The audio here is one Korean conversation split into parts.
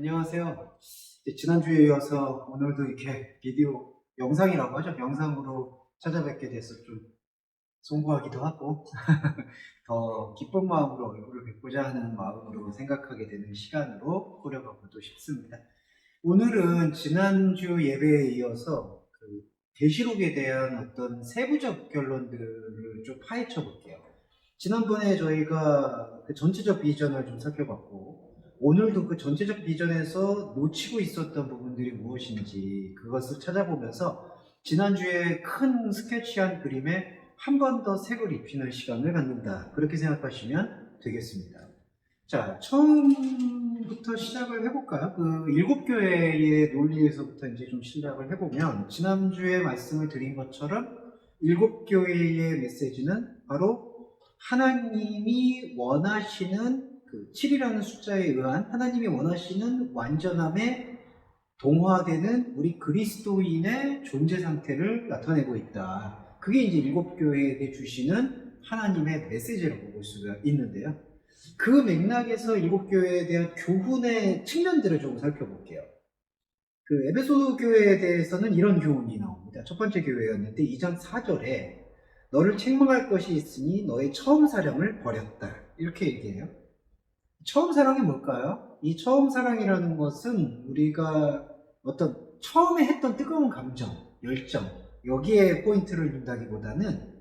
안녕하세요. 지난주에 이어서 오늘도 이렇게 비디오 영상이라고 하죠. 영상으로 찾아뵙게 돼서 좀 송구하기도 하고 더 기쁜 마음으로 얼굴을 뵙고자 하는 마음으로 생각하게 되는 시간으로 꾸려가고도 싶습니다. 오늘은 지난주 예배에 이어서 그 계시록에 대한 어떤 세부적 결론들을 좀 파헤쳐 볼게요. 지난번에 저희가 그 전체적 비전을 좀 살펴봤고, 오늘도 그 전체적 비전에서 놓치고 있었던 부분들이 무엇인지 그것을 찾아보면서 지난주에 큰 스케치한 그림에 한 번 더 색을 입히는 시간을 갖는다. 그렇게 생각하시면 되겠습니다. 자, 처음부터 시작을 해볼까요? 그 일곱 교회의 논리에서부터 이제 좀 시작을 해보면, 지난주에 말씀을 드린 것처럼 일곱 교회의 메시지는 바로 하나님이 원하시는 그 7이라는 숫자에 의한 하나님이 원하시는 완전함에 동화되는 우리 그리스도인의 존재 상태를 나타내고 있다. 그게 이제 일곱 교회에게 주시는 하나님의 메시지라고 볼 수가 있는데요. 그 맥락에서 일곱 교회에 대한 교훈의 측면들을 좀 살펴볼게요. 그 에베소 교회에 대해서는 이런 교훈이 나옵니다. 첫 번째 교회였는데 2장 4절에 너를 책망할 것이 있으니 너의 처음 사랑을 버렸다. 이렇게 얘기해요. 처음 사랑이 뭘까요? 이 처음 사랑이라는 것은 우리가 어떤 처음에 했던 뜨거운 감정, 열정, 여기에 포인트를 둔다기보다는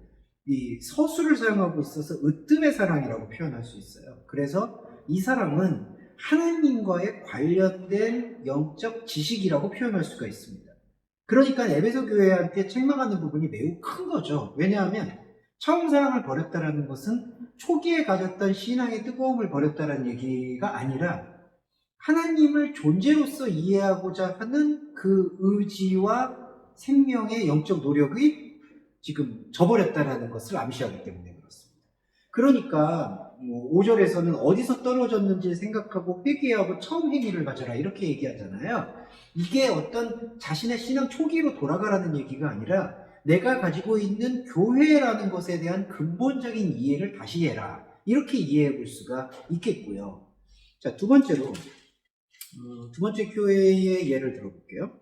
이 서술을 사용하고 있어서 으뜸의 사랑이라고 표현할 수 있어요. 그래서 이 사랑은 하나님과의 관련된 영적 지식이라고 표현할 수가 있습니다. 그러니까 에베소 교회한테 책망하는 부분이 매우 큰 거죠. 왜냐하면 처음 사랑을 버렸다라는 것은 초기에 가졌던 신앙의 뜨거움을 버렸다라는 얘기가 아니라 하나님을 존재로서 이해하고자 하는 그 의지와 생명의 영적 노력이 지금 저버렸다라는 것을 암시하기 때문에 그렇습니다. 그러니까 5절에서는 어디서 떨어졌는지 생각하고 회개하고 처음 행위를 가져라 이렇게 얘기하잖아요. 이게 어떤 자신의 신앙 초기로 돌아가라는 얘기가 아니라 내가 가지고 있는 교회라는 것에 대한 근본적인 이해를 다시 해라. 이렇게 이해해 볼 수가 있겠고요. 자, 두 번째로, 두 번째 교회의 예를 들어볼게요.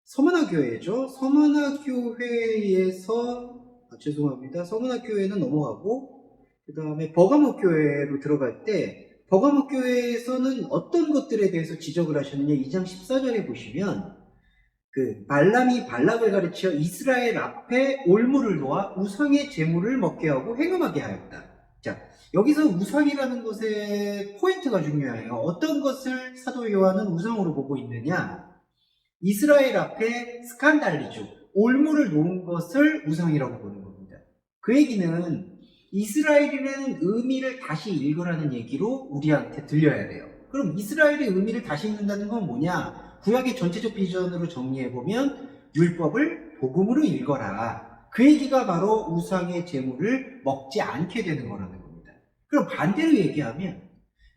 서문화 교회죠. 서문화 교회에서, 죄송합니다. 서문화 교회는 넘어가고, 그 다음에 버가모 교회로 들어갈 때, 버가모 교회에서는 어떤 것들에 대해서 지적을 하셨느냐, 2장 14절에 보시면, 그 발람이 발락을 가르쳐 이스라엘 앞에 올무를 놓아 우상의 제물을 먹게 하고 행음하게 하였다. 자, 여기서 우상이라는 것의 포인트가 중요해요. 어떤 것을 사도 요한은 우상으로 보고 있느냐? 이스라엘 앞에 스칸달리죠. 올무를 놓은 것을 우상이라고 보는 겁니다. 그 얘기는 이스라엘이라는 의미를 다시 읽으라는 얘기로 우리한테 들려야 돼요. 그럼 이스라엘의 의미를 다시 읽는다는 건 뭐냐? 구약의 전체적 비전으로 정리해보면 율법을 복음으로 읽어라. 그 얘기가 바로 우상의 제물을 먹지 않게 되는 거라는 겁니다. 그럼 반대로 얘기하면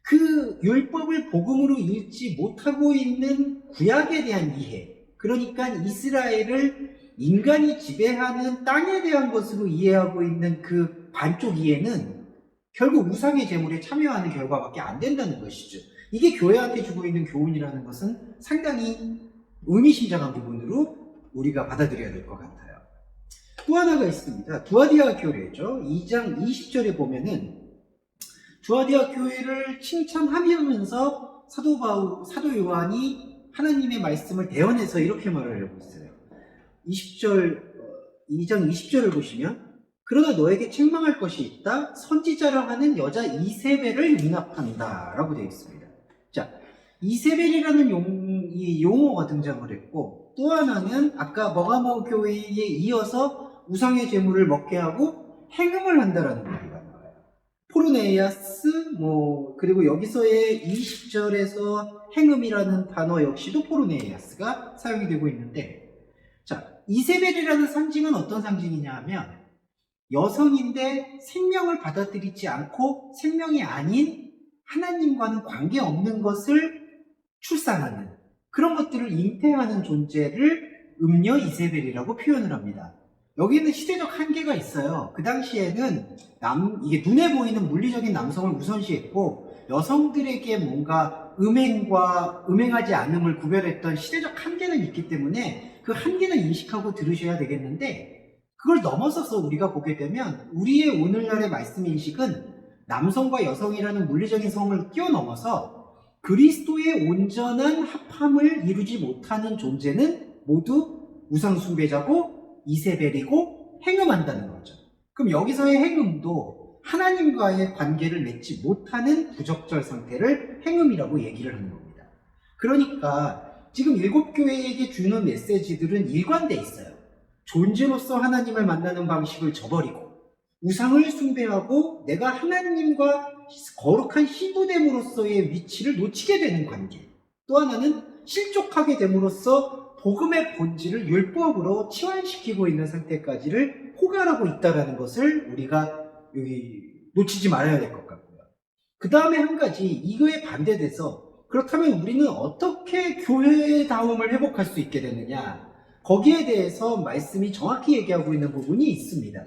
그 율법을 복음으로 읽지 못하고 있는 구약에 대한 이해, 그러니까 이스라엘을 인간이 지배하는 땅에 대한 것으로 이해하고 있는 그 반쪽 이해는 결국 우상의 제물에 참여하는 결과밖에 안 된다는 것이죠. 이게 교회한테 주고 있는 교훈이라는 것은 상당히 의미심장한 부분으로 우리가 받아들여야 될 것 같아요. 또 하나가 있습니다. 두아디아 교회죠. 2장 20절에 보면은 두아디아 교회를 칭찬하면서 사도 요한이 하나님의 말씀을 대언해서 이렇게 말을 하고 있어요. 2장 20절을 보시면 그러나 너에게 책망할 것이 있다. 선지자라 하는 여자 이세벨을 윤합한다 라고 되어 있습니다. 자, 이세벨이라는 용어가 등장을 했고, 또 하나는 아까 버가모 교회에 이어서 우상의 제물을 먹게 하고 행음을 한다라는 얘기가 나와요. 포르네이아스, 그리고 여기서의 20절에서 행음이라는 단어 역시도 포르네이아스가 사용이 되고 있는데, 자, 이세벨이라는 상징은 어떤 상징이냐 하면 여성인데 생명을 받아들이지 않고 생명이 아닌 하나님과는 관계없는 것을 출산하는 그런 것들을 잉태하는 존재를 음녀 이세벨이라고 표현을 합니다. 여기는 시대적 한계가 있어요. 그 당시에는 이게 눈에 보이는 물리적인 남성을 우선시했고 여성들에게 뭔가 음행과 음행하지 않음을 구별했던 시대적 한계는 있기 때문에 그 한계는 인식하고 들으셔야 되겠는데, 그걸 넘어서서 우리가 보게 되면 우리의 오늘날의 말씀 인식은 남성과 여성이라는 물리적인 성을 뛰어넘어서 그리스도의 온전한 합함을 이루지 못하는 존재는 모두 우상숭배자고 이세벨이고 행음한다는 거죠. 그럼 여기서의 행음도 하나님과의 관계를 맺지 못하는 부적절 상태를 행음이라고 얘기를 하는 겁니다. 그러니까 지금 일곱 교회에게 주는 메시지들은 일관돼 있어요. 존재로서 하나님을 만나는 방식을 저버리고 우상을 숭배하고 내가 하나님과 거룩한 시부됨으로서의 위치를 놓치게 되는 관계. 또 하나는 실족하게 됨으로써 복음의 본질을 율법으로 치환시키고 있는 상태까지를 포괄하고 있다는 것을 우리가 여기 놓치지 말아야 될 것 같고요. 그 다음에 한 가지, 이거에 반대돼서 그렇다면 우리는 어떻게 교회다움을 회복할 수 있게 되느냐, 거기에 대해서 말씀이 정확히 얘기하고 있는 부분이 있습니다.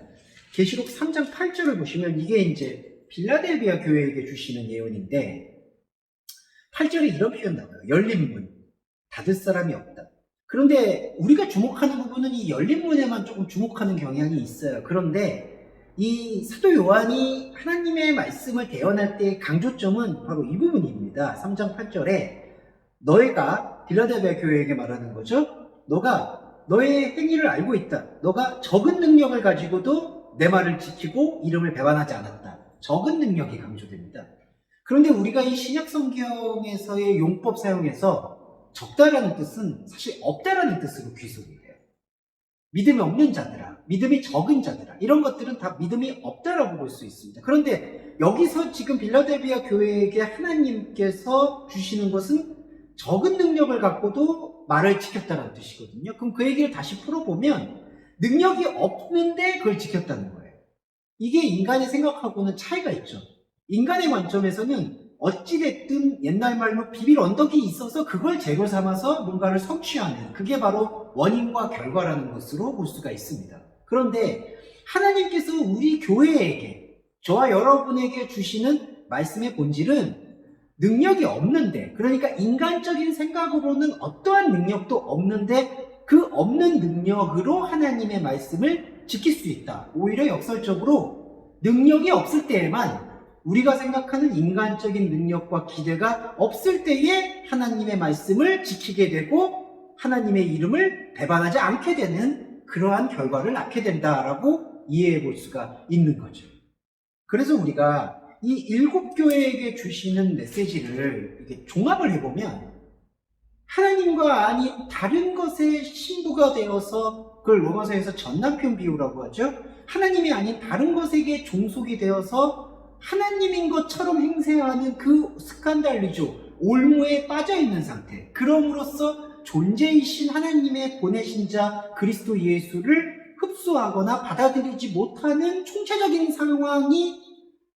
계시록 3장 8절을 보시면 이게 이제 빌라델비아 교회에게 주시는 예언인데, 8절에 이런 표현 나와요. 열린 문, 닫을 사람이 없다. 그런데 우리가 주목하는 부분은 이 열린 문에만 조금 주목하는 경향이 있어요. 그런데 이 사도 요한이 하나님의 말씀을 대언할 때의 강조점은 바로 이 부분입니다. 3장 8절에 너희가 빌라델비아 교회에게 말하는 거죠. 너가 너의 행위를 알고 있다. 너가 적은 능력을 가지고도 내 말을 지키고 이름을 배반하지 않았다. 적은 능력이 강조됩니다. 그런데 우리가 이 신약 성경에서의 용법 사용에서 적다라는 뜻은 사실 없다라는 뜻으로 귀속이 돼요. 믿음이 없는 자들아, 믿음이 적은 자들아, 이런 것들은 다 믿음이 없다라고 볼 수 있습니다. 그런데 여기서 지금 빌라델비아 교회에게 하나님께서 주시는 것은 적은 능력을 갖고도 말을 지켰다는 뜻이거든요. 그럼 그 얘기를 다시 풀어보면 능력이 없는데 그걸 지켰다는 거예요. 이게 인간의 생각하고는 차이가 있죠. 인간의 관점에서는 어찌됐든 옛날 말로 비빌 언덕이 있어서 그걸 재료 삼아서 뭔가를 성취하는, 그게 바로 원인과 결과라는 것으로 볼 수가 있습니다. 그런데 하나님께서 우리 교회에게, 저와 여러분에게 주시는 말씀의 본질은 능력이 없는데, 그러니까 인간적인 생각으로는 어떠한 능력도 없는데 그 없는 능력으로 하나님의 말씀을 지킬 수 있다. 오히려 역설적으로 능력이 없을 때에만, 우리가 생각하는 인간적인 능력과 기대가 없을 때에 하나님의 말씀을 지키게 되고 하나님의 이름을 배반하지 않게 되는 그러한 결과를 낳게 된다라고 이해해 볼 수가 있는 거죠. 그래서 우리가 이 일곱 교회에게 주시는 메시지를 이렇게 종합을 해보면 하나님과 아닌 다른 것의 신부가 되어서, 그걸 로마서에서 전남편 비유라고 하죠. 하나님이 아닌 다른 것에게 종속이 되어서 하나님인 것처럼 행세하는 그 스칸달리죠. 올무에 빠져있는 상태. 그럼으로써 존재이신 하나님의 보내신 자 그리스도 예수를 흡수하거나 받아들이지 못하는 총체적인 상황이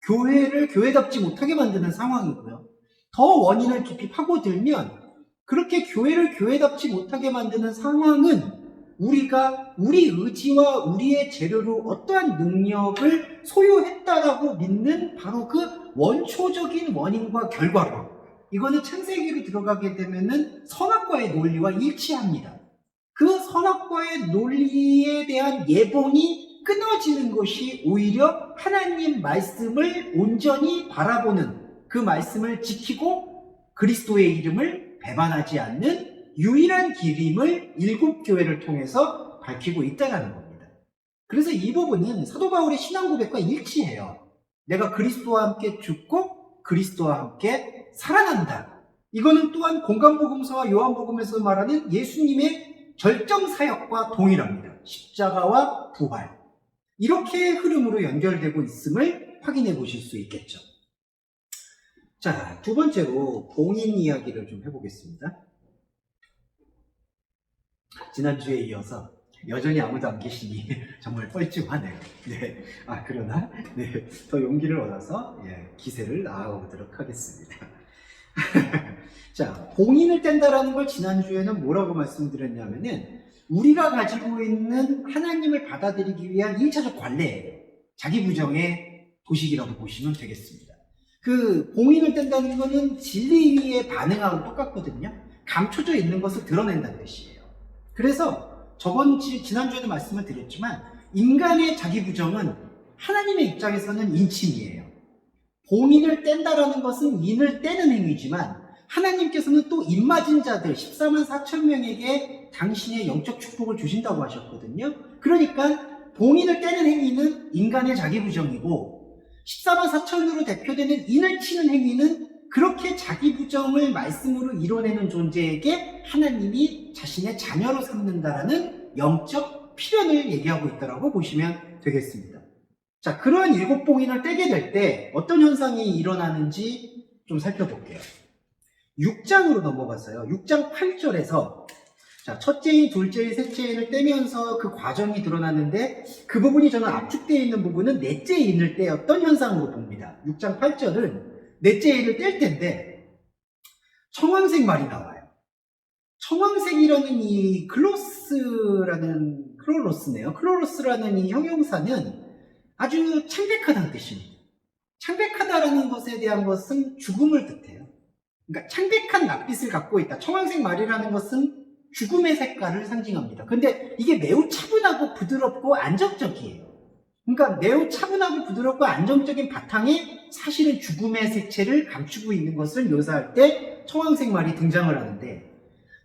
교회를 교회답지 못하게 만드는 상황이고요. 더 원인을 깊이 파고들면 그렇게 교회를 교회답지 못하게 만드는 상황은 우리가 우리 의지와 우리의 재료로 어떠한 능력을 소유했다라고 믿는 바로 그 원초적인 원인과 결과로, 이거는 창세기로 들어가게 되면은 선악과의 논리와 일치합니다. 그 선악과의 논리에 대한 예본이 끊어지는 것이 오히려 하나님 말씀을 온전히 바라보는, 그 말씀을 지키고 그리스도의 이름을 배반하지 않는 유일한 길임을 일곱 교회를 통해서 밝히고 있다는 겁니다. 그래서 이 부분은 사도 바울의 신앙 고백과 일치해요. 내가 그리스도와 함께 죽고 그리스도와 함께 살아난다. 이거는 또한 공간복음서와 요한복음에서 말하는 예수님의 절정사역과 동일합니다. 십자가와 부활. 이렇게 흐름으로 연결되고 있음을 확인해 보실 수 있겠죠. 자, 두 번째로 봉인 이야기를 좀 해보겠습니다. 지난주에 이어서 여전히 아무도 안 계시니 정말 뻘쭘하네요. 네. 그러나, 네. 더 용기를 얻어서, 기세를 나아가보도록 하겠습니다. 자, 봉인을 뗀다라는 걸 지난주에는 뭐라고 말씀드렸냐면은, 우리가 가지고 있는 하나님을 받아들이기 위한 1차적 관례예요. 자기 부정의 도식이라고 보시면 되겠습니다. 그 봉인을 뗀다는 거는 진리에 반응하고 똑같거든요. 감춰져 있는 것을 드러낸다는 뜻이에요. 그래서 지난주에도 말씀을 드렸지만 인간의 자기 부정은 하나님의 입장에서는 인침이에요. 봉인을 뗀다라는 것은 인을 떼는 행위지만 하나님께서는 또 입맞은 자들 14만 4천 명에게 당신의 영적 축복을 주신다고 하셨거든요. 그러니까 봉인을 떼는 행위는 인간의 자기 부정이고 14만 4천으로 대표되는 인을 치는 행위는 그렇게 자기 부정을 말씀으로 이뤄내는 존재에게 하나님이 자신의 자녀로 삼는다라는 영적 필연을 얘기하고 있다고 보시면 되겠습니다. 자, 그러한 일곱 봉인을 떼게 될 때 어떤 현상이 일어나는지 좀 살펴볼게요. 6장으로 넘어갔어요. 6장 8절에서 자, 첫째인, 둘째인, 셋째인을 떼면서 그 과정이 드러났는데 그 부분이 저는 압축되어 있는 부분은 넷째인을 떼었던 현상으로 봅니다. 6장 8절은 넷째인을 뗄 텐데 청황색 말이 나와요. 청황색이라는 이 클로로스라는 이 형용사는 아주 창백하다는 뜻입니다. 창백하다라는 것에 대한 것은 죽음을 뜻해요. 그러니까 창백한 낯빛을 갖고 있다. 청황색 말이라는 것은 죽음의 색깔을 상징합니다. 근데 이게 매우 차분하고 부드럽고 안정적이에요. 그러니까 매우 차분하고 부드럽고 안정적인 바탕에 사실은 죽음의 색채를 감추고 있는 것을 묘사할 때 청황색 말이 등장을 하는데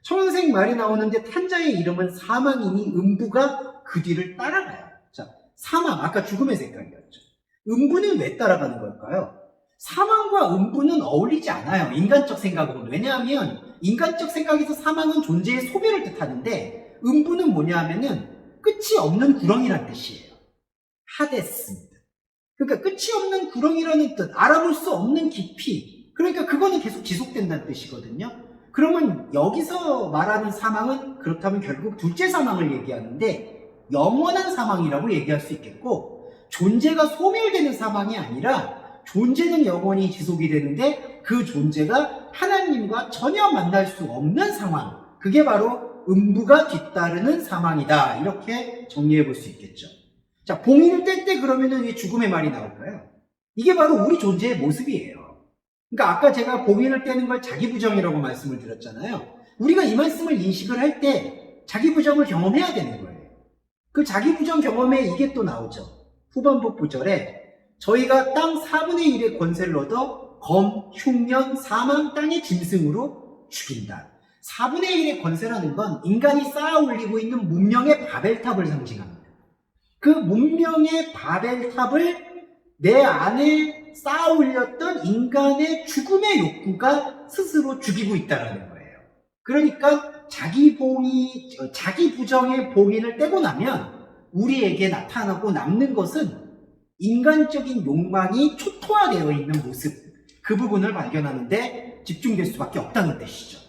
청황색 말이 나오는데 탄자의 이름은 사망이니 음부가 그 뒤를 따라가요. 자, 사망, 아까 죽음의 색깔이었죠. 음부는 왜 따라가는 걸까요? 사망과 음부는 어울리지 않아요. 인간적 생각으로는. 왜냐하면 인간적 생각에서 사망은 존재의 소멸을 뜻하는데 음부는 뭐냐 하면은 끝이 없는 구렁이란 뜻이에요. 하데스입니다. 그러니까 끝이 없는 구렁이라는 뜻, 알아볼 수 없는 깊이. 그러니까 그거는 계속 지속된다는 뜻이거든요. 그러면 여기서 말하는 사망은 그렇다면 결국 둘째 사망을 얘기하는데 영원한 사망이라고 얘기할 수 있겠고 존재가 소멸되는 사망이 아니라 존재는 영원히 지속이 되는데 그 존재가 하나님과 전혀 만날 수 없는 상황, 그게 바로 음부가 뒤따르는 사망이다. 이렇게 정리해 볼 수 있겠죠. 자, 봉인을 뗄 때 그러면은 왜 죽음의 말이 나올까요? 이게 바로 우리 존재의 모습이에요. 그러니까 아까 제가 봉인을 떼는 걸 자기 부정이라고 말씀을 드렸잖아요. 우리가 이 말씀을 인식을 할 때 자기 부정을 경험해야 되는 거예요. 그 자기 부정 경험에 이게 또 나오죠. 후반부 구절에 저희가 땅 4분의 1의 권세를 얻어 검, 흉년, 사망, 땅의 짐승으로 죽인다. 4분의 1의 권세라는 건 인간이 쌓아 올리고 있는 문명의 바벨탑을 상징합니다. 그 문명의 바벨탑을 내 안에 쌓아 올렸던 인간의 죽음의 욕구가 스스로 죽이고 있다는 거예요. 그러니까 자기 부정의 봉인을 떼고 나면 우리에게 나타나고 남는 것은 인간적인 욕망이 초토화되어 있는 모습, 그 부분을 발견하는데 집중될 수밖에 없다는 뜻이죠.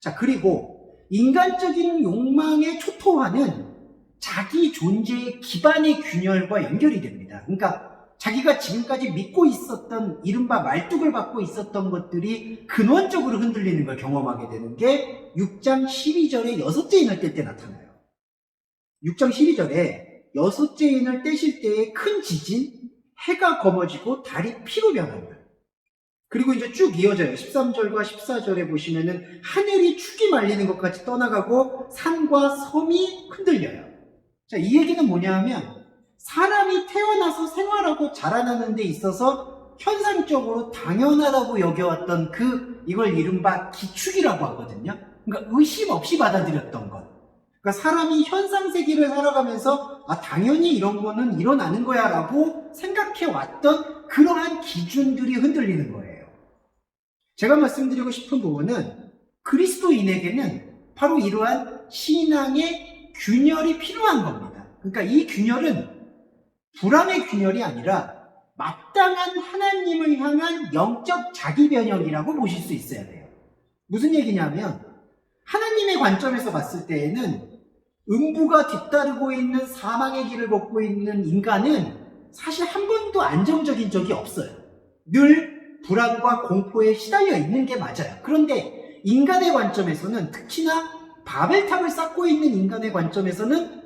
자, 그리고 인간적인 욕망의 초토화는 자기 존재의 기반의 균열과 연결이 됩니다. 그러니까 자기가 지금까지 믿고 있었던 이른바 말뚝을 받고 있었던 것들이 근원적으로 흔들리는 걸 경험하게 되는 게 6장 12절에 여섯째 인을 뗄 때 나타나요. 6장 12절에 여섯째 인을 떼실 때의 큰 지진, 해가 검어지고 달이 피로 변합니다. 그리고 이제 쭉 이어져요. 13절과 14절에 보시면은 하늘이 축이 말리는 것 같이 떠나가고 산과 섬이 흔들려요. 자, 이 얘기는 뭐냐 하면 사람이 태어나서 생활하고 자라나는 데 있어서 현상적으로 당연하다고 여겨왔던 이걸 이른바 기축이라고 하거든요. 그러니까 의심 없이 받아들였던 것. 그러니까 사람이 현상세계를 살아가면서 당연히 이런 거는 일어나는 거야 라고 생각해왔던 그러한 기준들이 흔들리는 거예요. 제가 말씀드리고 싶은 부분은 그리스도인에게는 바로 이러한 신앙의 균열이 필요한 겁니다. 그러니까 이 균열은 불안의 균열이 아니라 마땅한 하나님을 향한 영적 자기변혁이라고 보실 수 있어야 돼요. 무슨 얘기냐면 하나님의 관점에서 봤을 때에는 음부가 뒤따르고 있는 사망의 길을 걷고 있는 인간은 사실 한 번도 안정적인 적이 없어요. 늘 불안과 공포에 시달려 있는 게 맞아요. 그런데 인간의 관점에서는, 특히나 바벨탑을 쌓고 있는 인간의 관점에서는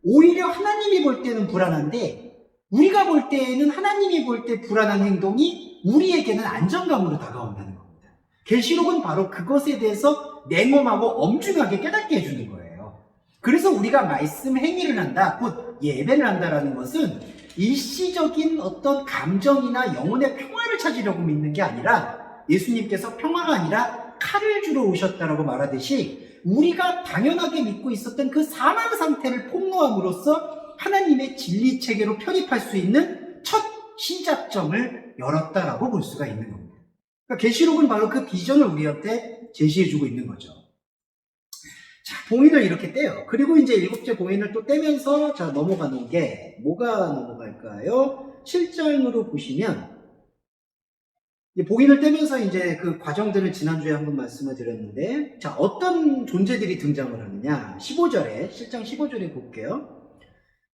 오히려 하나님이 볼 때는 불안한데 우리가 볼 때에는 하나님이 볼 때 불안한 행동이 우리에게는 안정감으로 다가온다는 겁니다. 계시록은 바로 그것에 대해서 냉엄하고 엄중하게 깨닫게 해주는 거예요. 그래서 우리가 말씀 행위를 한다, 곧 예배를 한다라는 것은 일시적인 어떤 감정이나 영혼의 평화를 찾으려고 믿는 게 아니라 예수님께서 평화가 아니라 칼을 주러 오셨다라고 말하듯이 우리가 당연하게 믿고 있었던 그 사망 상태를 폭로함으로써 하나님의 진리 체계로 편입할 수 있는 첫 시작점을 열었다라고 볼 수가 있는 겁니다. 그러니까 계시록은 바로 그 비전을 우리한테 제시해주고 있는 거죠. 자, 봉인을 이렇게 떼요. 그리고 이제 7째 봉인을 또 떼면서 자 넘어가는 게 뭐가 넘어갈까요? 7장으로 보시면 봉인을 떼면서 이제 그 과정들을 지난주에 한번 말씀을 드렸는데, 자, 어떤 존재들이 등장을 하느냐. 15절에, 실장 15절에 볼게요.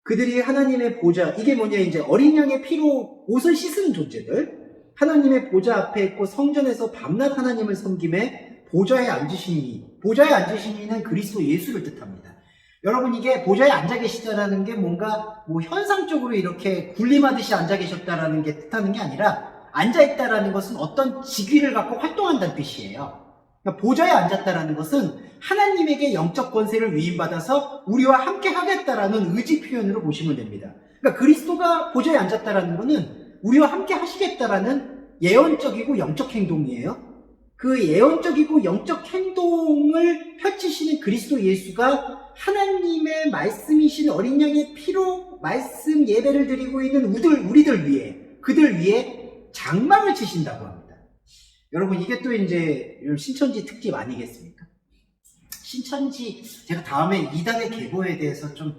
그들이 하나님의 보좌, 이게 뭐냐, 이제 어린 양의 피로 옷을 씻은 존재들, 하나님의 보좌 앞에 있고 성전에서 밤낮 하나님을 섬김에 보좌에 앉으시니, 보좌에 앉으시니는 그리스도 예수를 뜻합니다. 여러분, 이게 보좌에 앉아 계시다라는 게 뭔가 뭐 현상적으로 이렇게 군림하듯이 앉아 계셨다라는 게 뜻하는 게 아니라 앉아있다라는 것은 어떤 직위를 갖고 활동한다는 뜻이에요. 그러니까 보좌에 앉았다라는 것은 하나님에게 영적 권세를 위임받아서 우리와 함께 하겠다라는 의지 표현으로 보시면 됩니다. 그러니까 그리스도가 보좌에 앉았다라는 것은 우리와 함께 하시겠다라는 예언적이고 영적 행동이에요. 그 예언적이고 영적 행동을 펼치시는 그리스도 예수가 하나님의 말씀이신 어린 양의 피로 말씀 예배를 드리고 있는 우리들 위해, 그들 위해 장막을 치신다고 합니다. 여러분, 이게 또 이제 신천지 특집 아니겠습니까? 신천지, 제가 다음에 이단의 계보에 대해서 좀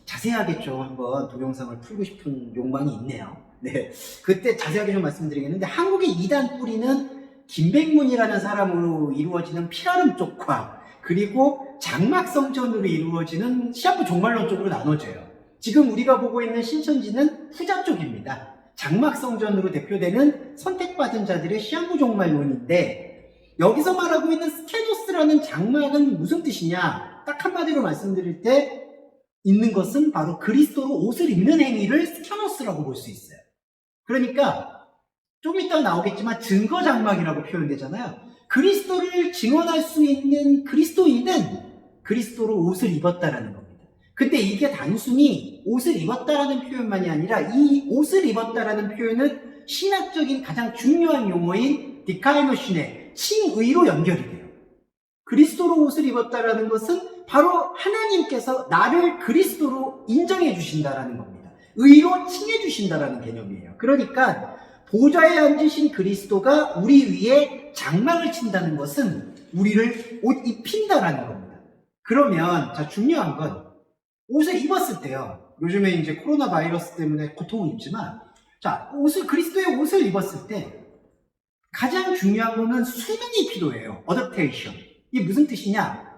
자세하게 좀 한번 동영상을 풀고 싶은 욕망이 있네요. 네, 그때 자세하게 좀 말씀드리겠는데, 한국의 이단 뿌리는 김백문이라는 사람으로 이루어지는 피라름 쪽과 그리고 장막성전으로 이루어지는 시한부 종말론 쪽으로 나눠져요. 지금 우리가 보고 있는 신천지는 후자 쪽입니다. 장막성전으로 대표되는 선택받은 자들의 시한부 종말론인데, 여기서 말하고 있는 스케노스라는 장막은 무슨 뜻이냐? 딱 한마디로 말씀드릴 때 있는 것은 바로 그리스도로 옷을 입는 행위를 스케노스라고 볼 수 있어요. 그러니까 좀 이따 나오겠지만 증거 장막이라고 표현되잖아요. 그리스도를 증언할 수 있는 그리스도인은 그리스도로 옷을 입었다라는 겁니다. 근데 이게 단순히 옷을 입었다라는 표현만이 아니라 이 옷을 입었다라는 표현은 신학적인 가장 중요한 용어인 디카이노신의 칭의로 연결이 돼요. 그리스도로 옷을 입었다라는 것은 바로 하나님께서 나를 그리스도로 인정해 주신다라는 겁니다. 의로 칭해 주신다라는 개념이에요. 그러니까 보좌에 앉으신 그리스도가 우리 위에 장막을 친다는 것은 우리를 옷 입힌다라는 겁니다. 그러면 자, 중요한 건 옷을 입었을 때요. 요즘에 이제 코로나 바이러스 때문에 고통을 입지만, 자, 그리스도의 옷을 입었을 때 가장 중요한 거는 수능이 필요해요. 어댑테이션. 이게 무슨 뜻이냐?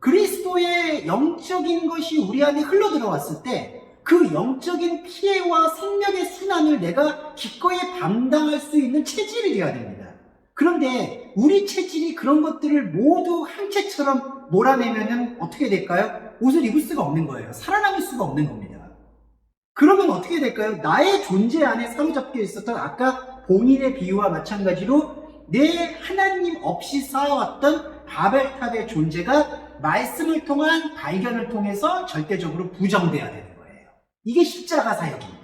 그리스도의 영적인 것이 우리 안에 흘러 들어왔을 때 그 영적인 피해와 생명의 순환을 내가 기꺼이 감당할 수 있는 체질이 되어야 됩니다. 그런데 우리 체질이 그런 것들을 모두 항체처럼 몰아내면은 어떻게 될까요? 옷을 입을 수가 없는 거예요. 살아남을 수가 없는 겁니다. 그러면 어떻게 될까요? 나의 존재 안에 사로잡혀 있었던 아까 봉인의 비유와 마찬가지로 내 하나님 없이 쌓아왔던 바벨탑의 존재가 말씀을 통한 발견을 통해서 절대적으로 부정돼야 되는 거예요. 이게 십자가 사역입니다.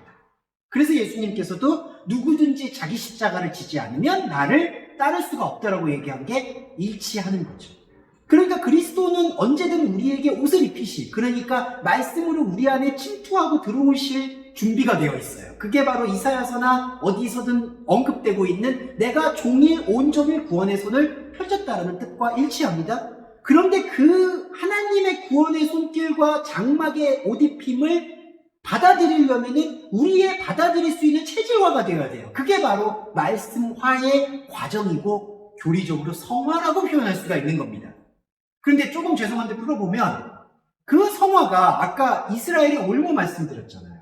그래서 예수님께서도 누구든지 자기 십자가를 지지 않으면 나를 따를 수가 없다라고 얘기한 게 일치하는 거죠. 그러니까 그리스도는 언제든 우리에게 옷을 입히실, 그러니까 말씀으로 우리 안에 침투하고 들어오실 준비가 되어 있어요. 그게 바로 이사야서나 어디서든 언급되고 있는 내가 종일 온종일 구원의 손을 펼쳤다라는 뜻과 일치합니다. 그런데 그 하나님의 구원의 손길과 장막의 옷 입힘을 받아들이려면은 우리의 받아들일 수 있는 체질화가 되어야 돼요. 그게 바로 말씀화의 과정이고 교리적으로 성화라고 표현할 수가 있는 겁니다. 그런데 조금 죄송한데 풀어보면 그 성화가 아까 이스라엘의 올무 말씀드렸잖아요.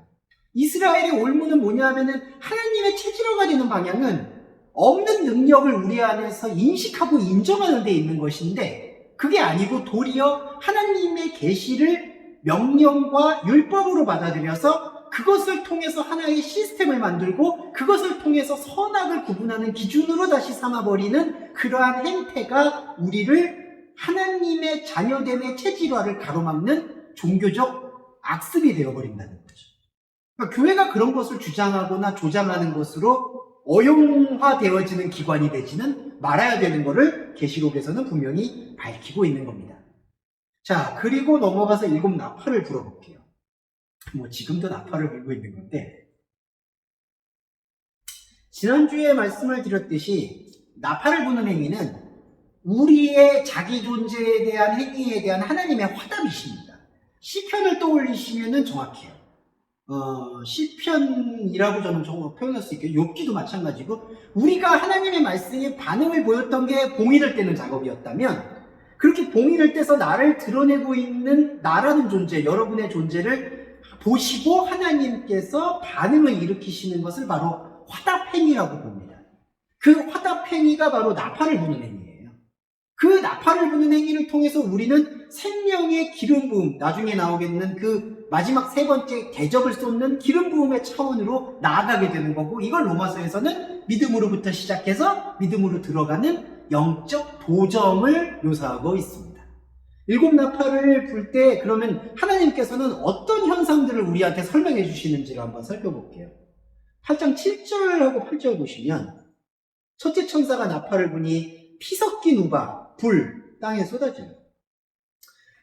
이스라엘의 올무는 뭐냐 하면은 하나님의 체질화가 되는 방향은 없는 능력을 우리 안에서 인식하고 인정하는 데 있는 것인데, 그게 아니고 도리어 하나님의 계시를 명령과 율법으로 받아들여서 그것을 통해서 하나의 시스템을 만들고 그것을 통해서 선악을 구분하는 기준으로 다시 삼아버리는 그러한 행태가 우리를 하나님의 자녀됨의 체질화를 가로막는 종교적 악습이 되어버린다는 거죠. 그러니까 교회가 그런 것을 주장하거나 조장하는 것으로 어용화되어지는 기관이 되지는 말아야 되는 것을 계시록에서는 분명히 밝히고 있는 겁니다. 자, 그리고 넘어가서 7 나팔을 불어볼게요. 뭐 지금도 나팔을 불고 있는 건데, 지난주에 말씀을 드렸듯이 나팔을 부는 행위는 우리의 자기 존재에 대한 행위에 대한 하나님의 화답이십니다. 시편을 떠올리시면은 정확해요. 시편이라고 저는 정말 표현할 수 있게, 욥기도 마찬가지고, 우리가 하나님의 말씀에 반응을 보였던 게 봉인을 떼는 작업이었다면, 그렇게 봉인을 떼서 나를 드러내고 있는 나라는 존재, 여러분의 존재를 보시고 하나님께서 반응을 일으키시는 것을 바로 화답행위라고 봅니다. 그 화답행위가 바로 나팔을 부는 행위예요. 그 나팔을 부는 행위를 통해서 우리는 생명의 기름 부음, 나중에 나오겠는 그 마지막 3번째 대접을 쏟는 기름 부음의 차원으로 나아가게 되는 거고, 이걸 로마서에서는 믿음으로부터 시작해서 믿음으로 들어가는 영적 도점을 묘사하고 있습니다. 7 나팔을 불 때 그러면 하나님께서는 어떤 현상들을 우리한테 설명해 주시는지를 한번 살펴볼게요. 8장 7절하고 8절 보시면, 첫째 천사가 나팔을 부니 피 섞인 우박, 불, 땅에 쏟아져요.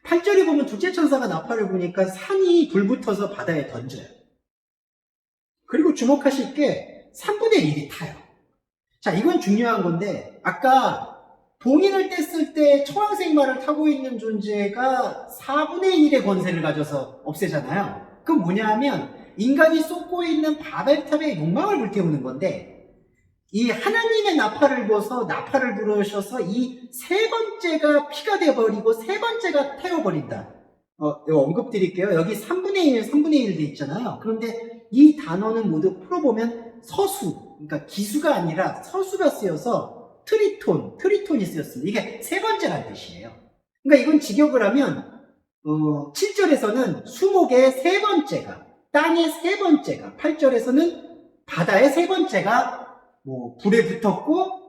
8절에 보면 둘째 천사가 나팔을 부니까 산이 불붙어서 바다에 던져요. 그리고 주목하실 게 3분의 1이 타요. 자, 이건 중요한 건데, 아까 봉인을 뗐을 때 청황색 말을 타고 있는 존재가 4분의 1의 권세를 가져서 없애잖아요. 그건 뭐냐 하면 인간이 쏟고 있는 바벨탑의 욕망을 불태우는 건데, 이 하나님의 나팔을 부어서 나팔을 부르셔서 이 3번째가 피가 되어버리고 3번째가 태워버린다. 이거 언급드릴게요. 여기 3분의 1, 3분의 1 돼 있잖아요. 그런데 이 단어는 모두 풀어보면 서수, 그러니까 기수가 아니라 서수가 쓰여서 트리톤이 쓰였습니다. 이게 3번째라는 뜻이에요. 그러니까 이건 직역을 하면 7절에서는 수목의 3번째가, 땅의 3번째가, 8절에서는 바다의 3번째가 뭐 불에 붙었고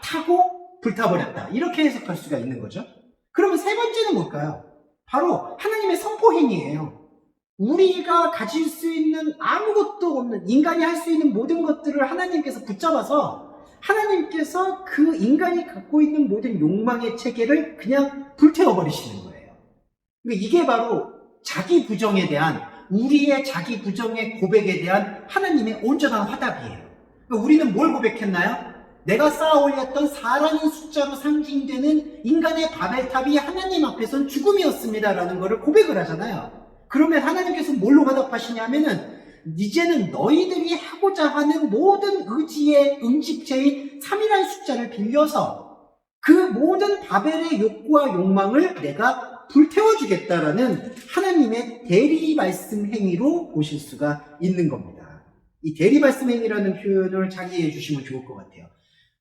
타고 불타버렸다, 이렇게 해석할 수가 있는 거죠. 그러면 3번째는 뭘까요? 바로 하나님의 선포 행위예요. 우리가 가질 수 있는 아무것도 없는, 인간이 할 수 있는 모든 것들을 하나님께서 붙잡아서 하나님께서 그 인간이 갖고 있는 모든 욕망의 체계를 그냥 불태워버리시는 거예요. 그러니까 이게 바로 자기 부정에 대한, 우리의 자기 부정의 고백에 대한 하나님의 온전한 화답이에요. 그러니까 우리는 뭘 고백했나요? 내가 쌓아 올렸던 4라는 숫자로 상징되는 인간의 바벨탑이 하나님 앞에서는 죽음이었습니다라는 것을 고백을 하잖아요. 그러면 하나님께서 뭘로 화답하시냐면은, 이제는 너희들이 하고자 하는 모든 의지의 응집체인 3이라는 숫자를 빌려서 그 모든 바벨의 욕구와 욕망을 내가 불태워주겠다라는 하나님의 대리 말씀 행위로 보실 수가 있는 겁니다. 이 대리 말씀 행위라는 표현을 자기해 주시면 좋을 것 같아요.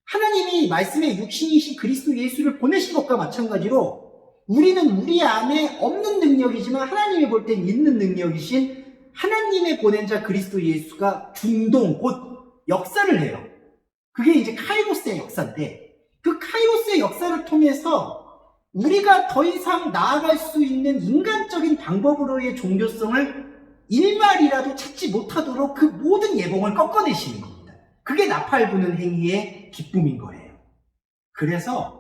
하나님이 말씀의 육신이신 그리스도 예수를 보내신 것과 마찬가지로 우리는 우리 안에 없는 능력이지만 하나님이 볼 땐 있는 능력이신 하나님의 보낸 자 그리스도 예수가 중동, 곧 역사를 해요. 그게 이제 카이로스의 역사인데, 그 카이로스의 역사를 통해서 우리가 더 이상 나아갈 수 있는 인간적인 방법으로의 종교성을 일말이라도 찾지 못하도록 그 모든 예봉을 꺾어내시는 겁니다. 그게 나팔 부는 행위의 기쁨인 거예요. 그래서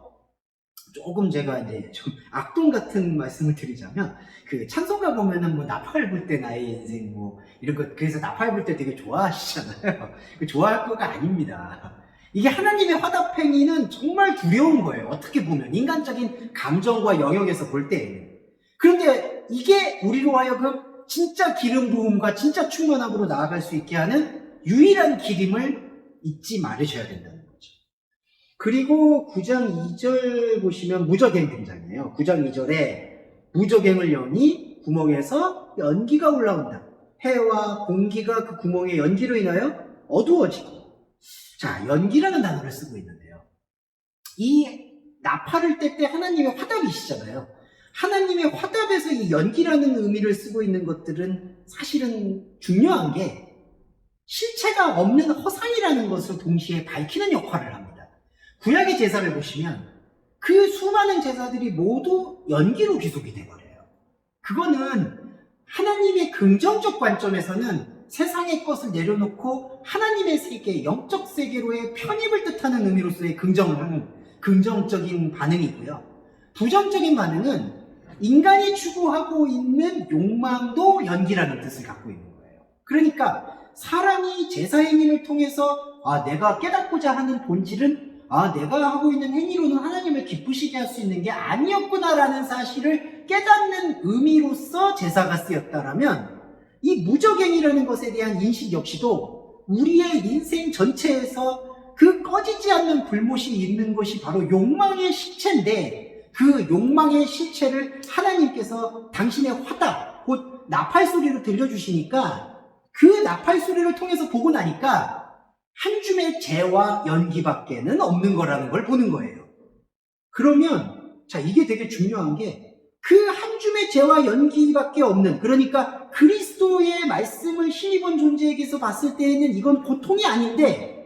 조금 제가 이제 좀 악동 같은 말씀을 드리자면, 그 찬송가 보면은 뭐 나팔 불 때 나의 인생 뭐 이런 거, 그래서 나팔 불 때 되게 좋아하시잖아요. 좋아할 거가 아닙니다. 이게 하나님의 화답행위는 정말 두려운 거예요. 어떻게 보면 인간적인 감정과 영역에서 볼 때에는. 그런데 이게 우리로 하여금 진짜 기름 부음과 진짜 충만함으로 나아갈 수 있게 하는 유일한 길임을 잊지 말으셔야 된다는 거죠. 그리고 9장 2절 보시면 무적행 등장해요. 9장 2절에 무적행을 여니 구멍에서 연기가 올라온다. 해와 공기가 그 구멍의 연기로 인하여 어두워지고. 자, 연기라는 단어를 쓰고 있는데요. 이 나팔을 뗄 때 하나님의 화답이시잖아요. 하나님의 화답에서 이 연기라는 의미를 쓰고 있는 것들은 사실은 중요한 게 실체가 없는 허상이라는 것을 동시에 밝히는 역할을 합니다. 구약의 제사를 보시면 그 수많은 제사들이 모두 연기로 귀속이 돼버려요. 그거는 하나님의 긍정적 관점에서는 세상의 것을 내려놓고 하나님의 세계, 영적 세계로의 편입을 뜻하는 의미로서의 긍정적인 반응이고요. 부정적인 반응은 인간이 추구하고 있는 욕망도 연기라는 뜻을 갖고 있는 거예요. 그러니까 사람이 제사 행위를 통해서 내가 깨닫고자 하는 본질은 내가 하고 있는 행위로는 하나님을 기쁘시게 할 수 있는 게 아니었구나라는 사실을 깨닫는 의미로서 제사가 쓰였다라면 이 무적행위라는 것에 대한 인식 역시도 우리의 인생 전체에서 그 꺼지지 않는 불못이 있는 것이 바로 욕망의 실체인데 그 욕망의 실체를 하나님께서 당신의 화답, 곧 나팔 소리로 들려주시니까 그 나팔 소리를 통해서 보고 나니까 한 줌의 재와 연기밖에는 없는 거라는 걸 보는 거예요. 그러면 이게 되게 중요한 게 그 한 줌의 재와 연기밖에 없는, 그러니까 그리스도의 말씀을 힘입은 존재에게서 봤을 때에는 이건 고통이 아닌데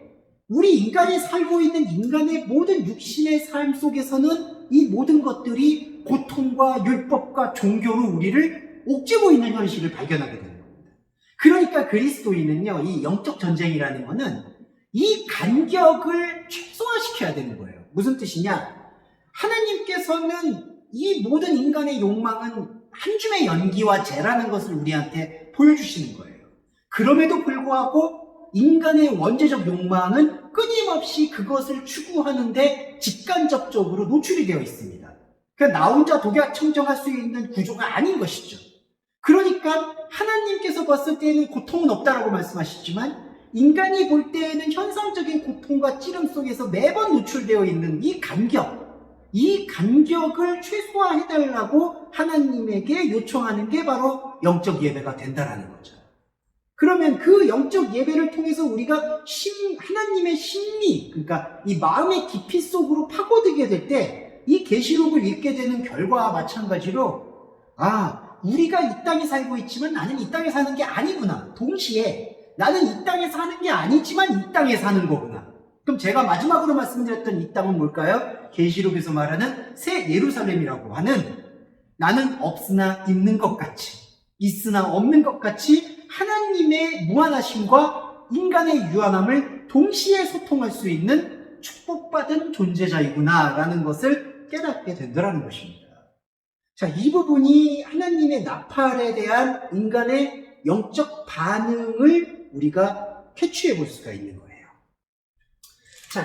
우리 인간이 살고 있는 인간의 모든 육신의 삶 속에서는 이 모든 것들이 고통과 율법과 종교로 우리를 옥죄고 있는 현실을 발견하게 되는 겁니다. 그러니까 그리스도인은요, 이 영적 전쟁이라는 거는 이 간격을 최소화시켜야 되는 거예요. 무슨 뜻이냐? 하나님께서는 이 모든 인간의 욕망은 한 줌의 연기와 재라는 것을 우리한테 보여주시는 거예요. 그럼에도 불구하고 인간의 원죄적 욕망은 끊임없이 그것을 추구하는데 직간접적으로 노출이 되어 있습니다. 그러니까 나 혼자 독약청정할 수 있는 구조가 아닌 것이죠. 그러니까 하나님께서 봤을 때에는 고통은 없다라고 말씀하시지만 인간이 볼 때에는 현상적인 고통과 찌름 속에서 매번 노출되어 있는 이 간격을 최소화해달라고 하나님에게 요청하는 게 바로 영적 예배가 된다라는 거죠. 그러면 그 영적 예배를 통해서 우리가 하나님의 심리, 그러니까 이 마음의 깊이 속으로 파고들게 될 때 이 계시록을 읽게 되는 결과와 마찬가지로 우리가 이 땅에 살고 있지만 나는 이 땅에 사는 게 아니구나. 동시에 나는 이 땅에 사는 게 아니지만 이 땅에 사는 거구나. 그럼 제가 마지막으로 말씀드렸던 이 땅은 뭘까요? 계시록에서 말하는 새 예루살렘이라고 하는 나는 없으나 있는 것 같이, 있으나 없는 것 같이 하나님의 무한하심과 인간의 유한함을 동시에 소통할 수 있는 축복받은 존재자이구나 라는 것을 깨닫게 된다는 것입니다. 이 부분이 하나님의 나팔에 대한 인간의 영적 반응을 우리가 캐치해 볼 수가 있는 거예요.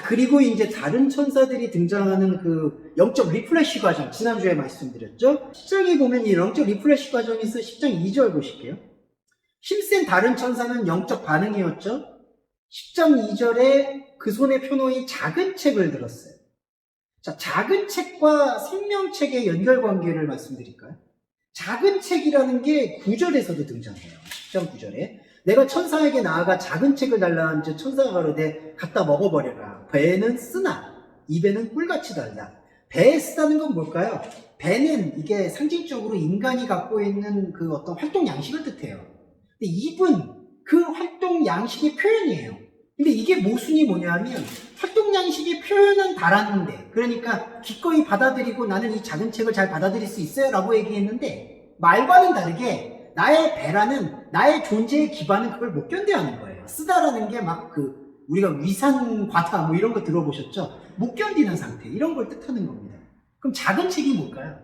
그리고 이제 다른 천사들이 등장하는 그 영적 리프레시 과정, 지난주에 말씀드렸죠? 10장에 보면 이 영적 리프레시 과정에서 10장 2절 보실게요. 힘센 다른 천사는 영적 반응이었죠? 10장 2절에 그 손에 펴놓은 작은 책을 들었어요. 작은 책과 생명책의 연결관계를 말씀드릴까요? 작은 책이라는 게 9절에서도 등장해요. 10장 9절에. 내가 천사에게 나아가 작은 책을 달라 한즉 천사가 가로되 갖다 먹어버려라. 배는 쓰나 입에는 꿀같이 달다. 배에 쓰다는 건 뭘까요? 배는 이게 상징적으로 인간이 갖고 있는 그 어떤 활동 양식을 뜻해요. 근데 입은 그 활동 양식의 표현이에요. 근데 이게 모순이 뭐냐면 활동 양식의 표현은 달았는데, 그러니까 기꺼이 받아들이고 나는 이 작은 책을 잘 받아들일 수 있어요 라고 얘기했는데 말과는 다르게 나의 배라는 나의 존재의 기반은 그걸 못 견뎌하는 거예요. 쓰다라는 게 막 우리가 위산과다 이런 거 들어보셨죠? 못 견디는 상태, 이런 걸 뜻하는 겁니다. 그럼 작은 책이 뭘까요?